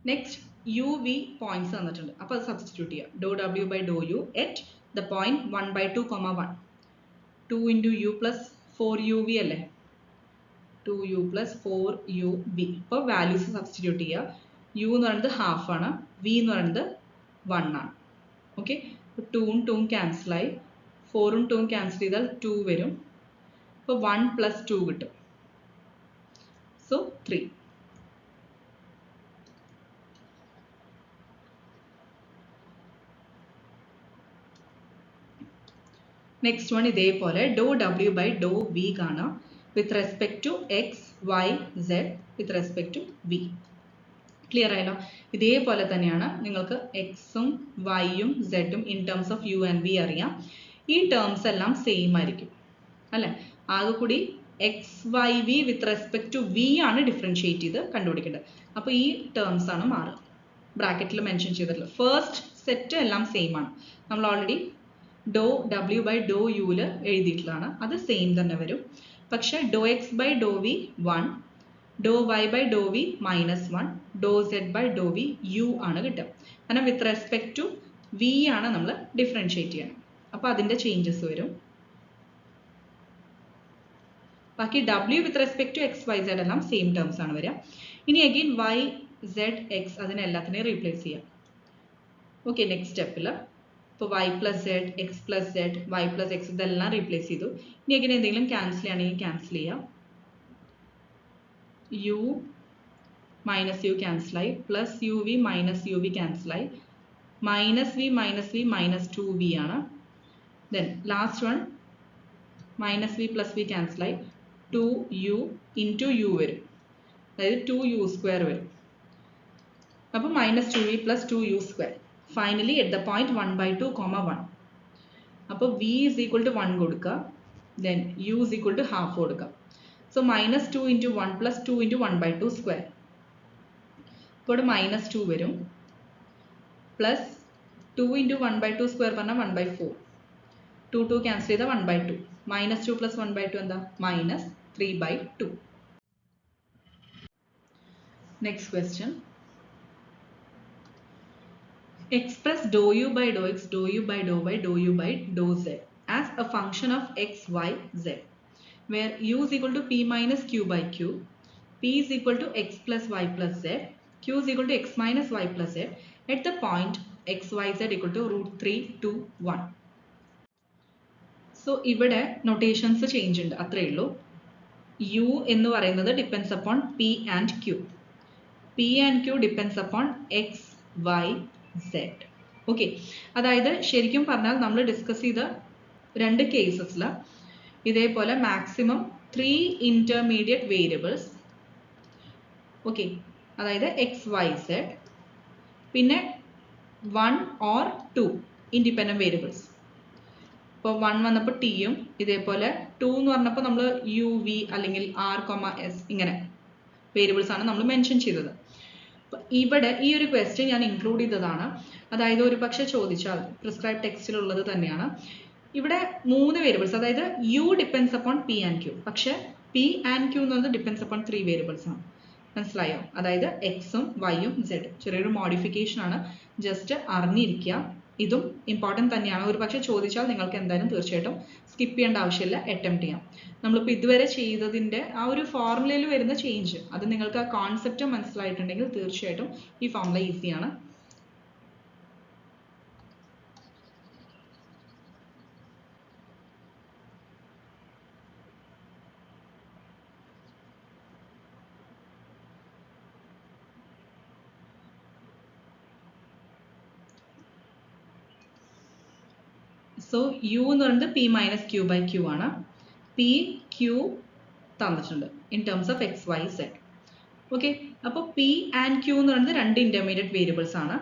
Next u v points തന്നിട്ടുണ്ട്. അപ്പോൾ അത് സബ്സ്റ്റിറ്റ്യൂട്ട് ചെയ്യുക. ഡോ ഡബ്ല്യു by Dr u at the point 1/2, 1. 2 into u plus 4uv അല്ലേ. 2u plus 4uv. ഇപ്പോൾ വാല്യൂസ് സബ്സ്റ്റിറ്റ്യൂട്ട് ചെയ്യുക. u എന്ന് പറയുന്നത് ഹാഫ് ആണ്, v എന്ന് പറയുന്നത് 1 ആണ്. ഓക്കെ, 2ഉം 2ഉം ക്യാൻസലായി. 4ഉം 2ഉം ക്യാൻസൽ ചെയ്താൽ 2 വരും. അപ്പോൾ 1 പ്ലസ് 2 കിട്ടും. സോ 3. നെക്സ്റ്റ് വൺ ഇതേപോലെ ഡോ ഡബ്ല്യു ബൈ ഡോ വി കാണാം with respect to x y z with respect to v. Clear ആയല്ലോ. ഇതേപോലെ തന്നെയാണ് നിങ്ങൾക്ക് എക്സും വൈയും സെഡും in terms of u and v അറിയാം. ഈ ടേംസ് എല്ലാം സെയിം ആയിരിക്കും അല്ലേ. ആകെ കൂടി x y v with respect to v ആണ് ഡിഫറൻഷിയേറ്റ് ചെയ്ത് കണ്ടുപിടിക്കേണ്ടത്. അപ്പോൾ ഈ ടേംസ് ആണ് മാറുക. ബ്രാക്കറ്റിൽ മെൻഷൻ ചെയ്തിട്ടുള്ളത് ഫസ്റ്റ് സെറ്റ് എല്ലാം സെയിം ആണ്. നമ്മൾ ഓൾറെഡി ഡോ ഡബ്ല്യു ബൈ ഡോ യുവിൽ എഴുതിയിട്ടുള്ളതാണ്. അത് സെയിം തന്നെ വരും. പക്ഷേ doh x by doh v 1, doh y by doh v -1, doh z by doh v u ആണ് കിട്ടുക. കാരണം വിത്ത് റെസ്പെക്ട് ടു വി ആണ് നമ്മൾ ഡിഫറൻഷിയേറ്റ് ചെയ്യണം. അപ്പോൾ അതിൻ്റെ ചേഞ്ചസ് വരും. ബാക്കി ഡബ്ല്യു with respect to x y z എല്ലാം സെയിം ടേംസ് ആണ് വരിക. ഇനി അഗെയിൻ വൈ സെഡ് എക്സ് അതിനെല്ലാത്തിനെയും റീപ്ലേസ് ചെയ്യാം. ഓക്കെ, നെക്സ്റ്റ് സ്റ്റെപ്പിൽ ഇപ്പോൾ y plus z x plus z y plus x ഇതെല്ലാം റീപ്ലേസ് ചെയ്തു. ഇനി അഗെയിൻ എന്തെങ്കിലും ക്യാൻസൽ ചെയ്യുകയാണെങ്കിൽ ക്യാൻസൽ ചെയ്യാം. യു മൈനസ് യു ക്യാൻസലായി, plus u v minus u v ക്യാൻസലായി, മൈനസ് വി മൈനസ് 2v ആണ്. Then last one minus v plus v ക്യാൻസലായി, 2u into u വരും, അതായത് 2u സ്ക്വയർ വരും. അപ്പോൾ minus 2v plus 2u square. Finally at the point 1/2, 1. അപ്പോൾ v is equal to 1 കൊടുക്കുക, ദെൻ u is equal to half കൊടുക്കുക. So minus 2 into 1 plus 2 into 1/2 square. ഇപ്പോൾ ഇവിടെ മൈനസ് 2 വരും, പ്ലസ് 2 ഇൻറ്റു 1/2 സ്ക്വയർ പറഞ്ഞാൽ 1/4. 2 ക്യാൻസൽ ചെയ്താൽ 1/2. മൈനസ് 2 പ്ലസ് 1/2 എന്താ? Minus 3/2. Next question. Express dou u by dou x, dou u by dou y, dou u by dou z as a function of x, y, z, where u is equal to p minus q by q, p is equal to x plus y plus z, q is equal to x minus y plus z at the point x, y, z equal to root 3, 2, 1. So ഇവിടെ notations change ഉണ്ട്, അത്രയേ ഉള്ളൂ. u എന്ന് പറയുന്നത് depends upon p and q. p and q depends upon x, y, z. Okay, അതായത് ശരിക്കും പറഞ്ഞാൽ നമ്മൾ ഡിസ്കസ് ചെയ്ത രണ്ട് കേസസിൽ ഇതേപോലെ മാക്സിമം 3 ഇന്റർമീഡിയറ്റ് വേരിയബിൾസ്, ഓക്കെ, അതായത് എക്സ് വൈ സെഡ്, പിന്നെ 1 or 2 ഇൻഡിപെൻഡൻറ്റ് വേരിയബിൾസ്. ഇപ്പോൾ 1 വന്നപ്പോൾ ടിയും, ഇതേപോലെ 2 എന്ന് പറഞ്ഞപ്പോൾ നമ്മൾ യു വി അല്ലെങ്കിൽ ആർ എസ് ഇങ്ങനെ വേരിയബിൾസ് ആണ് നമ്മൾ മെൻഷൻ ചെയ്തത്. ഇവിടെ ഈ ഒരു ക്വസ്റ്റ്യൻ ഞാൻ ഇൻക്ലൂഡ് ചെയ്തതാണ്, അതായത് ഒരു പക്ഷെ ചോദിച്ചാൽ പ്രിസ്ക്രൈബ് ടെക്സ്റ്റിലുള്ളത് തന്നെയാണ്. ഇവിടെ 3 വേരിയബിൾസ്, അതായത് u depends upon p and q, പക്ഷെ പി ആൻഡ് ക്യൂ എന്ന് പറയുന്നത് ഡിപ്പെൻസ് അപ്പോൺ 3 വേരിയബിൾസ് ആണ്. മനസ്സിലായോ? അതായത് എക്സും വൈയും സെഡും. ചെറിയൊരു മോഡിഫിക്കേഷൻ ആണ്, ജസ്റ്റ് അറിഞ്ഞിരിക്കുക. ഇതും ഇമ്പോർട്ടൻറ്റ് തന്നെയാണ്. ഒരു പക്ഷെ ചോദിച്ചാൽ നിങ്ങൾക്ക് എന്തായാലും തീർച്ചയായിട്ടും സ്കിപ്പ് ചെയ്യേണ്ട ആവശ്യമില്ല, അറ്റംപ്റ്റ് ചെയ്യാം. നമ്മളിപ്പോൾ ഇതുവരെ ചെയ്തതിൻ്റെ ആ ഒരു ഫോർമുലയിൽ വരുന്ന ചേഞ്ച്, അത് നിങ്ങൾക്ക് ആ കോൺസെപ്റ്റ് മനസ്സിലായിട്ടുണ്ടെങ്കിൽ തീർച്ചയായിട്ടും ഈ ഫോർമുല ഈസിയാണ്. സോ യു എന്ന് പറയുന്നത് p minus q by q ആണ്. പി ക്യൂ തന്നിട്ടുണ്ട് in terms of x y zed. Okay, അപ്പോൾ പി ആൻഡ് ക്യൂ എന്ന് പറയുന്നത് 2 ഇന്റർമീഡിയറ്റ് വേരിയബിൾസ് ആണ്,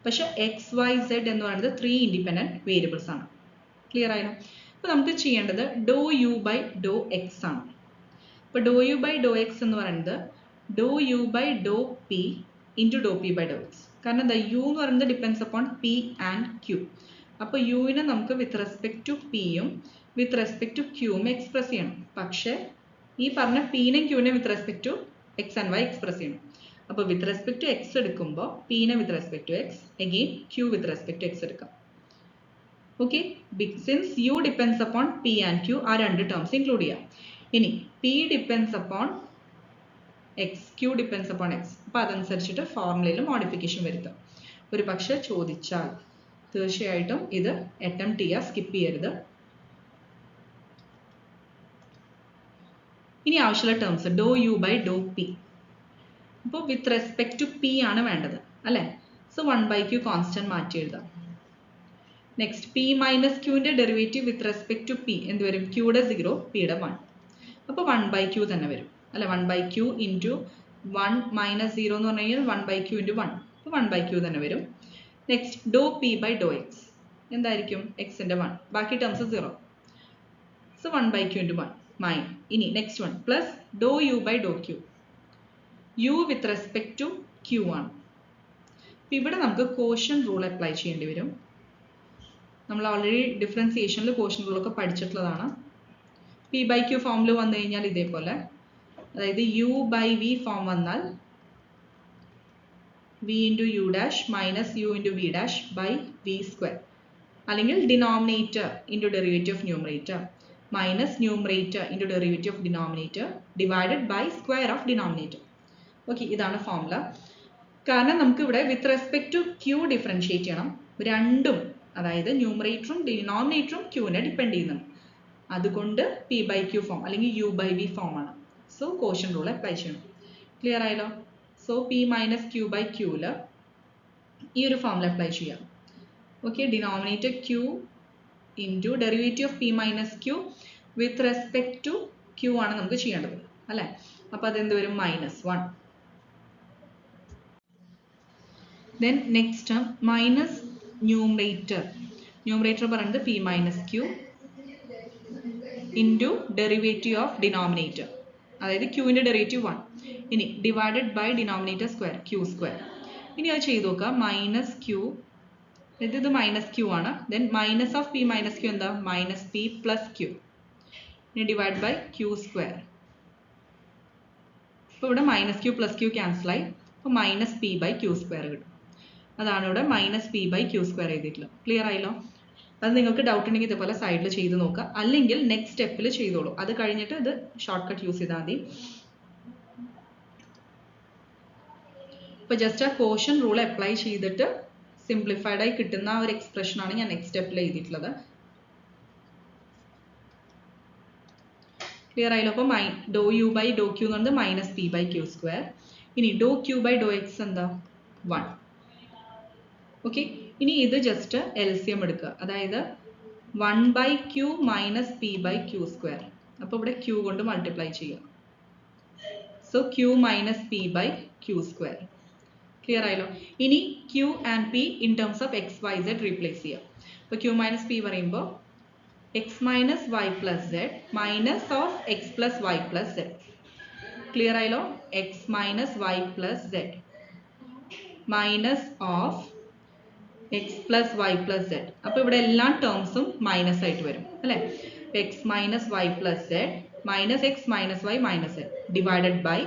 പക്ഷെ എക്സ് വൈ സെഡ് എന്ന് പറയുന്നത് 3 ഇൻഡിപെൻഡൻറ്റ് വേരിയബിൾസ് ആണ്. ക്ലിയർ ആയോ? അപ്പോൾ നമുക്ക് ചെയ്യേണ്ടത് do u by Dr x ആണ്. അപ്പോൾ ഡോ യു ബൈ ഡോ എക്സ് എന്ന് പറയുന്നത് do u by Dr p into Dr p by Dr x. കാരണം എന്താ, യു എന്ന് പറയുന്നത് depends upon p and q. അപ്പോൾ യുവിനെ നമുക്ക് വിത്ത് റെസ്പെക്ട് ടു പിയും വിത്ത് റെസ്പെക്ട് ടു ക്യൂവും എക്സ്പ്രസ് ചെയ്യണം. പക്ഷേ ഈ പറഞ്ഞ പീനെയും ക്യൂവിനെ with respect to x and y express ചെയ്യണം. അപ്പോൾ വിത്ത് റെസ്പെക്ട് ടു എക്സ് എടുക്കുമ്പോൾ പീനെ with respect to x, again q with respect to x എടുക്കാം. Okay, since u depends upon p and q, ആ 2 ടേംസ് ഇൻക്ലൂഡ് ചെയ്യാം. ഇനി p depends upon x, q depends upon x. അപ്പോൾ അതനുസരിച്ചിട്ട് ഫോർമുലയിൽ modification വരുത്താം. ഒരു പക്ഷെ ചോദിച്ചാൽ തീർച്ചയായിട്ടും ഇത് അറ്റംപ്റ്റ് ചെയ്യുക, സ്കിപ്പ് ചെയ്യരുത്. ഇനി ആവശ്യമുള്ള terms doh u by Dr p. അപ്പോൾ വിത്ത് റെസ്പെക്ട് ടു പി ആണ് വേണ്ടത് അല്ലേ? സോ 1/q കോൺസ്റ്റന്റ് മാറ്റി എഴുതാം. നെക്സ്റ്റ് പി മൈനസ് ക്യൂവിൻ്റെ derivative with respect to p എന്ത് വരും? ക്യൂയുടെ 0, പിയുടെ 1. അപ്പോൾ 1/q തന്നെ വരും അല്ലെ? 1/q ഇൻറ്റു 1 മൈനസ് 0 എന്ന് പറഞ്ഞു കഴിഞ്ഞാൽ 1/q ഇൻറ്റു 1. അപ്പോൾ 1/q തന്നെ വരും. Next do p by Dr x എന്തായിരിക്കും? എക്സിൻ്റെ 1, ബാക്കി ടേംസ് 0. So 1/q into 1 minus. ഇനി next one plus do u by Dr q. U with respect to q ആണ്. അപ്പോൾ ഇവിടെ നമുക്ക് കോഷ്യൻ റൂൾ അപ്ലൈ ചെയ്യേണ്ടി വരും. നമ്മൾ ഓൾറെഡി ഡിഫറൻസിയേഷനിൽ കോഷ്യൻ റൂളൊക്കെ പഠിച്ചിട്ടുള്ളതാണ്. പി ബൈ ക്യൂ ഫോമിൽ വന്നു കഴിഞ്ഞാൽ ഇതേപോലെ, അതായത് യു ബൈ വി ഫോം വന്നാൽ v into u dash minus u into v dash by v square, അല്ലെങ്കിൽ denominator into derivative of numerator minus numerator into derivative of denominator divided by square of denominator. Okay, ഇതാണ് formula. കാരണം നമുക്ക് ഇവിടെ with respect to q differentiate ചെയ്യണം. രണ്ടും, അതായത് ന്യൂമറേറ്ററും ഡിനോമിനേറ്ററും ക്യൂവിനെ ഡിപ്പെൻഡ് ചെയ്യുന്നുണ്ട്. അതുകൊണ്ട് പി ബൈ ക്യൂ ഫോം അല്ലെങ്കിൽ യു ബൈ വി ഫോം ആണ്. സോ കോഷ്യൻ റൂൾ അപ്ലൈ ചെയ്യണം. ക്ലിയർ ആയല്ലോ? So p minus q by ക്യൂല് ഈ ഒരു ഫോർമുല അപ്ലൈ ചെയ്യാം. Okay, denominator q into derivative of p minus q with respect to q ആണ് നമുക്ക് ചെയ്യേണ്ടത് അല്ലേ? അപ്പോൾ അതെന്ത് വരും? -1. Then next term minus numerator പറയുന്നത് p minus q into derivative of denominator, അതായത് q ന്റെ ഡെറിവേറ്റീവ് 1. ഇനി divided by denominator square q square. ഇനി അത് ചെയ്ത് നോക്കുക. മൈനസ് ക്യൂ, ഇത് മൈനസ് ക്യൂ ആണ്. Then minus of p minus q എന്താ? Minus p plus q. ഇനി ഡിവൈഡ് ബൈ ക്യൂ സ്ക്വയർ. അപ്പോൾ ഇവിടെ minus q plus q cancel ആയി. അപ്പോൾ minus p by q square കിട്ടും. അതാണ് ഇവിടെ minus p by q square എഴുതിയിട്ടുള്ളത്. ക്ലിയർ ആയല്ലോ? അത് നിങ്ങൾക്ക് ഡൗട്ട് ഉണ്ടെങ്കിൽ ഇതുപോലെ സൈഡിൽ ചെയ്ത് നോക്കുക, അല്ലെങ്കിൽ നെക്സ്റ്റ് സ്റ്റെപ്പിൽ ചെയ്തോളൂ. അത് കഴിഞ്ഞിട്ട് ഇത് ഷോർട്ട് കട്ട് യൂസ് ചെയ്താൽ മതി. ഇപ്പോൾ ജസ്റ്റ് ആ കോഷ്യൻ റൂൾ അപ്ലൈ ചെയ്തിട്ട് സിംപ്ലിഫൈഡ് ആയി കിട്ടുന്ന ആ ഒരു എക്സ്പ്രഷൻ ആണ് ഞാൻ നെക്സ്റ്റ് സ്റ്റെപ്പിൽ എഴുതിയിട്ടുള്ളത്. ക്ലിയർ ആയല്ലോ? അപ്പോൾ ഡോ യു ബൈ ഡോ ക്യൂ എന്ന് പറയുന്നത് minus p by q square. ഇനി doh q by Dr x എന്താ? 1. ഓക്കെ, ഇനി ഇത് ജസ്റ്റ് LCM എടുക്കുക, അതായത് 1 by q minus p by q square. അപ്പോൾ ഇവിടെ ക്യൂ കൊണ്ട് മൾട്ടിപ്ലൈ ചെയ്യുക. So q minus p by q square. Clear ആയല്ലോ? ഇനി q and p in terms of x y z replace ചെയ്യുക. അപ്പോൾ ക്യൂ മൈനസ് പി പറയുമ്പോൾ x minus y plus Z minus of x plus y plus z. Clear ആയല്ലോ? X minus y plus Z minus of x plus y plus z. അപ്പോൾ ഇവിടെ എല്ലാ ടേംസും minus ആയിട്ട് വരും അല്ലേ? X minus y plus Z minus x minus y minus zed divided by,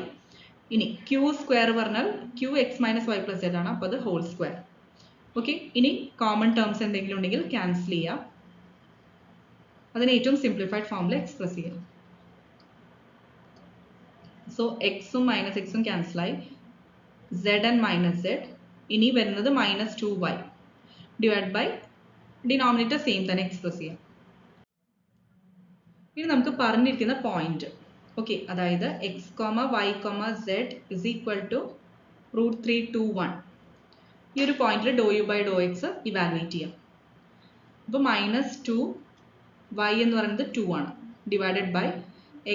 ഇനി q square പറഞ്ഞാൽ q x minus y plus zed ആണ്, അപ്പോൾ അത് ഹോൾ സ്ക്വയർ. ഓക്കെ, ഇനി കോമൺ ടേംസ് എന്തെങ്കിലും ഉണ്ടെങ്കിൽ ക്യാൻസൽ ചെയ്യുക. അതിന് ഏറ്റവും സിംപ്ലിഫൈഡ് ഫോമിൽ എക്സ്പ്രസ് ചെയ്യാം. സോ എക്സും മൈനസ് എക്സും ക്യാൻസൽ ആയി, സെഡ് ആൻഡ് മൈനസ് സെഡ്. ഇനി വരുന്നത് -2y divide by denominator same തന്നെ എക്സ്പ്രസ് ചെയ്യാം. ഇനി നമുക്ക് പറഞ്ഞിരിക്കുന്ന പോയിന്റ്, ഓക്കെ, അതായത് x comma y comma z is equal to √3 to 1. ഈ ഒരു പോയിന്റിൽ do u by Dr x evaluate ചെയ്യാം. അപ്പോൾ -2y എന്ന് പറയുന്നത് 2 ആണ്, divided by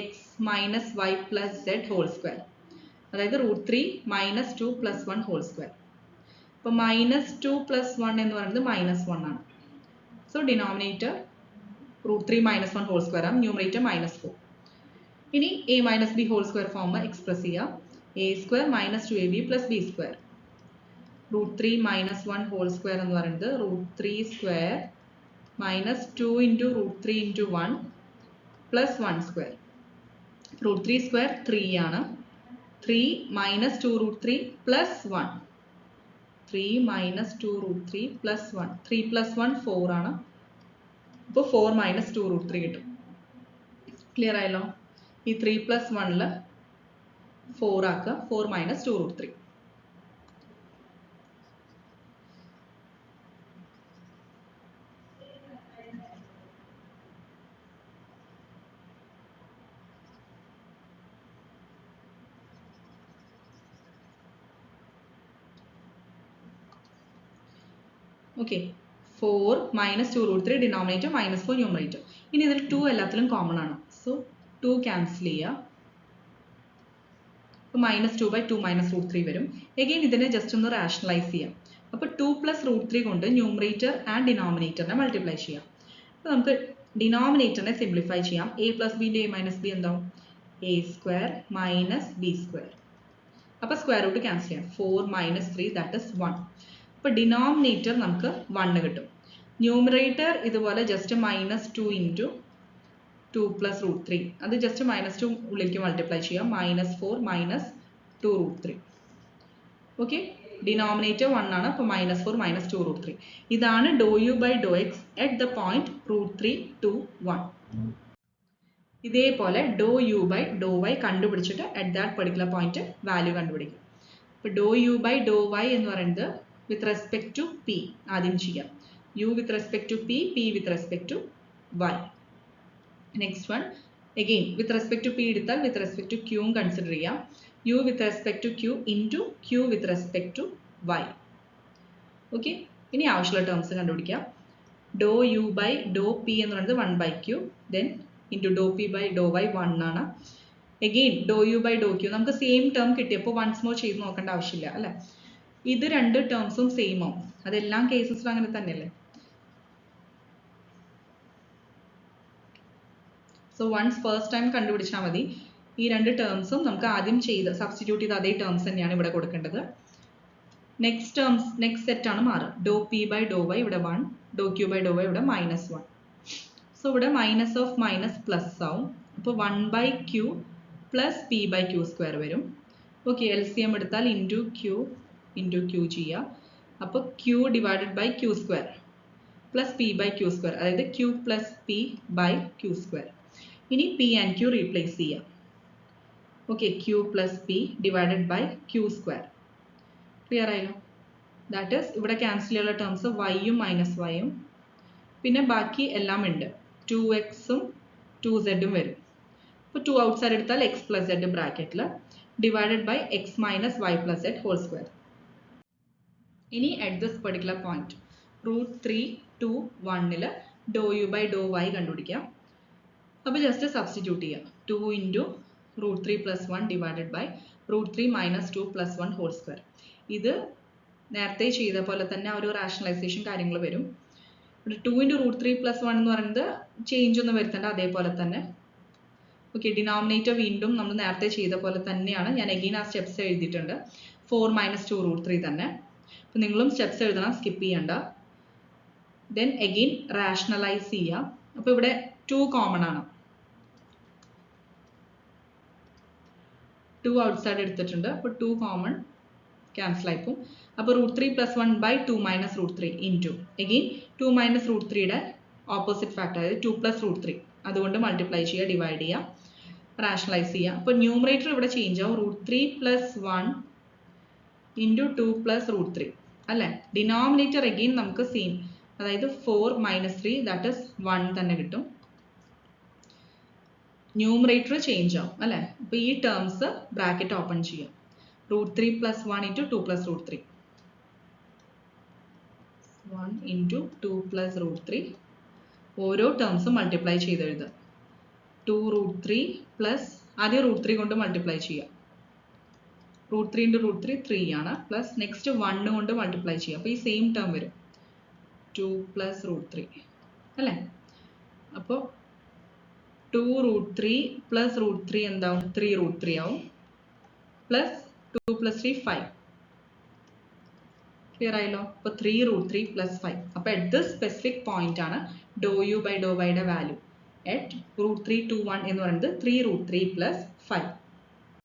x minus y plus z whole square, അതായത് √3 - 2 + 1 ഹോൾ സ്ക്വയർ. അപ്പോൾ -2 + 1 എന്ന് പറയുന്നത് -1 ആണ്. സോ ഡിനോമിനേറ്റർ √3 - 1 ഹോൾ സ്ക്വയർ ആണ്, ന്യൂമറേറ്റർ -4. ഇനി a - b whole square form express ചെയ്യാം. a² - 2ab + b². √3 - 1 whole square എന്ന് പറയുന്നത് √3² -2 × √3 × 1 + 1². √3² 3 ആണ്. 3 - 2 √3 + 1. 3 - 2 √3 + 1. 3 + 1 4 ആണ്. അപ്പോൾ 4 - 2 √3 കിട്ടും. ക്ലിയർ ആയല്ലോ? ഈ 3 + 1 4 ആക്കുക. 4 - 2 √3. Okay, 4 - 2 √3 denominator -4 numerator. ഇനി ഇതിൽ 2 എല്ലാത്തിലും കോമൺ ആണ്. സോ 2 ക്യാൻസൽ ചെയ്യുക. അപ്പോൾ -2/2 -√3 വരും. എഗെയിൻ ഇതിനെ ജസ്റ്റ് ഒന്ന് റാഷണലൈസ് ചെയ്യാം. അപ്പോൾ 2 + √3 കൊണ്ട് ന്യൂമറേറ്റർ ആൻഡ് ഡിനോമിനേറ്ററിനെ മൾട്ടിപ്ലൈ ചെയ്യാം. അപ്പോൾ നമുക്ക് ഡിനോമിനേറ്ററിനെ സിംപ്ലിഫൈ ചെയ്യാം. a + b ൻ്റെ a - b എന്താവും? a² - b². അപ്പോൾ സ്ക്വയർ റൂട്ട് ക്യാൻസൽ ചെയ്യാം. 4 - 3 ദാറ്റ് ഇസ് 1. അപ്പോൾ ഡിനോമിനേറ്റർ നമുക്ക് 1 കിട്ടും. ന്യൂമറേറ്റർ ഇതുപോലെ ജസ്റ്റ് -2 × 2 + √3, അത് ജസ്റ്റ് -2 ഉള്ളിലേക്ക് മൾട്ടിപ്ലൈ ചെയ്യാം. -4 - 2 √3. ഓക്കെ, ഡിനോമിനേറ്റർ 1 ആണ്, അപ്പോൾ -4 - 2 √3. ഇതാണ് do u by Dr x at the point √3 to 1. ഇതേപോലെ do u by Dr y കണ്ടുപിടിച്ചിട്ട് at that particular point value കണ്ടുപിടിക്കും. ഇപ്പോൾ do u by Dr y എന്ന് പറയുന്നത് വിത്ത് റെസ്പെക്ട് ടു പി ആദ്യം ചെയ്യാം. U with respect to p, p with respect to y. Next one again with respect to p എടുത്താൽ with respect to ക്യൂവും consider ചെയ്യാം. U with respect to Q into q with respect to y. Okay, ഇനി ആവശ്യമുള്ള terms കണ്ടുപിടിക്കാം. Doh u by Dr p എന്ന് പറയുന്നത് 1 by q, then into Dr p by Dr y 1 ആണ്. Again doh u by Dr q നമുക്ക് same term കിട്ടിയപ്പോൾ once more ചെയ്ത് നോക്കേണ്ട ആവശ്യമില്ല അല്ലേ. ഇത് രണ്ട് ടേംസും സെയിം ആവും, അതെല്ലാം കേസസിലും അങ്ങനെ തന്നെയല്ലേ. സോ വൺസ് ഫസ്റ്റ് ടൈം കണ്ടുപിടിച്ചാൽ മതി. ഈ രണ്ട് ടേംസും നമുക്ക് ആദ്യം ചെയ്ത് സബ്സ്റ്റിറ്റ്യൂട്ട് ചെയ്ത അതേ ടേംസ് തന്നെയാണ് ഇവിടെ കൊടുക്കേണ്ടത്. നെക്സ്റ്റ് സെറ്റ് ആണ് മാറുക. ഡോ പി ബൈ ഡോ വൈ ഇവിടെ 1, ഡോ ക്യൂ ബൈ ഡോ വൈ ഇവിടെ -1. സോ ഇവിടെ മൈനസ് ഓഫ് മൈനസ് പ്ലസ് ആവും. അപ്പോൾ 1 by q plus p by q square വരും. ഓക്കെ, എൽ സി എം എടുത്താൽ ഇൻറ്റു ക്യൂ ചെയ്യുക. അപ്പോൾ q divided by q square plus p by q square, അതായത് q plus p by q square. ഇനി p and q replace ചെയ്യാം. Okay, q plus p divided by q square. Clear ആയല്ലോ. That is ഇവിടെ cancel ചെയ്യാനുള്ള terms വൈയും മൈനസ് വൈയും, പിന്നെ ബാക്കി എല്ലാം ഉണ്ട്. 2xും 2zും വരും. ഇപ്പോൾ 2 ഔട്ട്സൈഡ് എടുത്താൽ x പ്ലസ് z ബ്രാക്കറ്റിൽ divided by x minus y plus z whole square. ഇനി at this particular point √3 2 1 do u by Dr y കണ്ടുപിടിക്കാം. അപ്പോൾ ജസ്റ്റ് സബ്സ്റ്റിറ്റ്യൂട്ട് ചെയ്യാം. 2 into √3 plus 1 divided by √3 minus 2 plus 1 whole square. ഇത് നേരത്തെ ചെയ്ത പോലെ തന്നെ ഒരു റാഷണലൈസേഷൻ കാര്യങ്ങൾ വരും. ഇവിടെ 2 ഇൻറ്റു √3 പ്ലസ് 1 എന്ന് പറയുന്നത് ചേഞ്ച് ഒന്നും വരുത്തേണ്ട, അതേപോലെ തന്നെ. ഓക്കെ, ഡിനോമിനേറ്റർ വീണ്ടും നമ്മൾ നേരത്തെ ചെയ്ത പോലെ തന്നെയാണ്. ഞാൻ അഗെയിൻ ആ സ്റ്റെപ്സ് എഴുതിയിട്ടുണ്ട്. 4 മൈനസ് 2 √3 തന്നെ. അപ്പോൾ നിങ്ങളും സ്റ്റെപ്സ് എഴുതണം, സ്കിപ്പ് ചെയ്യണ്ട. ദെൻ അഗെയിൻ റാഷണലൈസ് ചെയ്യുക. അപ്പോൾ ഇവിടെ 2 കോമൺ ആണ്. 2 ഔട്ട്സൈഡ് എടുത്തിട്ടുണ്ട്. അപ്പോൾ 2 കോമൺ ക്യാൻസൽ ആയിപ്പോവും. അപ്പോൾ √3 plus 1 by 2 minus √3 into again 2 minus √3യുടെ ഓപ്പോസിറ്റ് ഫാക്ടർ, അതായത് 2 പ്ലസ് √3, അതുകൊണ്ട് മൾട്ടിപ്ലൈ ചെയ്യുക, ഡിവൈഡ് ചെയ്യുക, റാഷണലൈസ് ചെയ്യുക. അപ്പോൾ ന്യൂമറേറ്റർ ഇവിടെ ചേഞ്ച് ആവും. √3 പ്ലസ് 1 ഇൻറ്റു 2 പ്ലസ് √3 അല്ലേ. ഡിനോമിനേറ്റർ അഗെയിൻ നമുക്ക് സെയിം, അതായത് 4 മൈനസ് 3 ദാറ്റ് ഇസ് 1 തന്നെ കിട്ടും. ന്യൂമറേറ്റർ ചേഞ്ച് ആവും അല്ലേ. അപ്പോൾ ഈ ടേംസ് ബ്രാക്കറ്റ് ഓപ്പൺ ചെയ്യാം. √3 plus 1 into 2 plus √3, 1 into 2 plus √3, ഓരോ ടേംസും മൾട്ടിപ്ലൈ ചെയ്ത് എഴുതുക. 2 √3 പ്ലസ് ആദ്യം √3 കൊണ്ട് മൾട്ടിപ്ലൈ ചെയ്യുക. √3 ഇൻറ്റു √3 3 ആണ്, പ്ലസ് നെക്സ്റ്റ് 1 കൊണ്ട് മൾട്ടിപ്ലൈ ചെയ്യുക. അപ്പോൾ ഈ സെയിം ടേം വരും 2 പ്ലസ് √3 അല്ലേ. അപ്പോൾ 2 √3 പ്ലസ് √3 എന്താവും? 3 √3 ആവും, പ്ലസ് 2 പ്ലസ് 3 5. ക്ലിയർ ആയല്ലോ. അപ്പോൾ 3 √3 പ്ലസ് 5. അപ്പോൾ അറ്റ് ദിസ് സ്പെസിഫിക് പോയിന്റ് ആണ് ഡോ യു ബൈ ഡോ വൈയുടെ വാല്യൂ. അറ്റ് √3 2 1 എന്ന് പറയുന്നത് 3 √3 പ്ലസ് 5.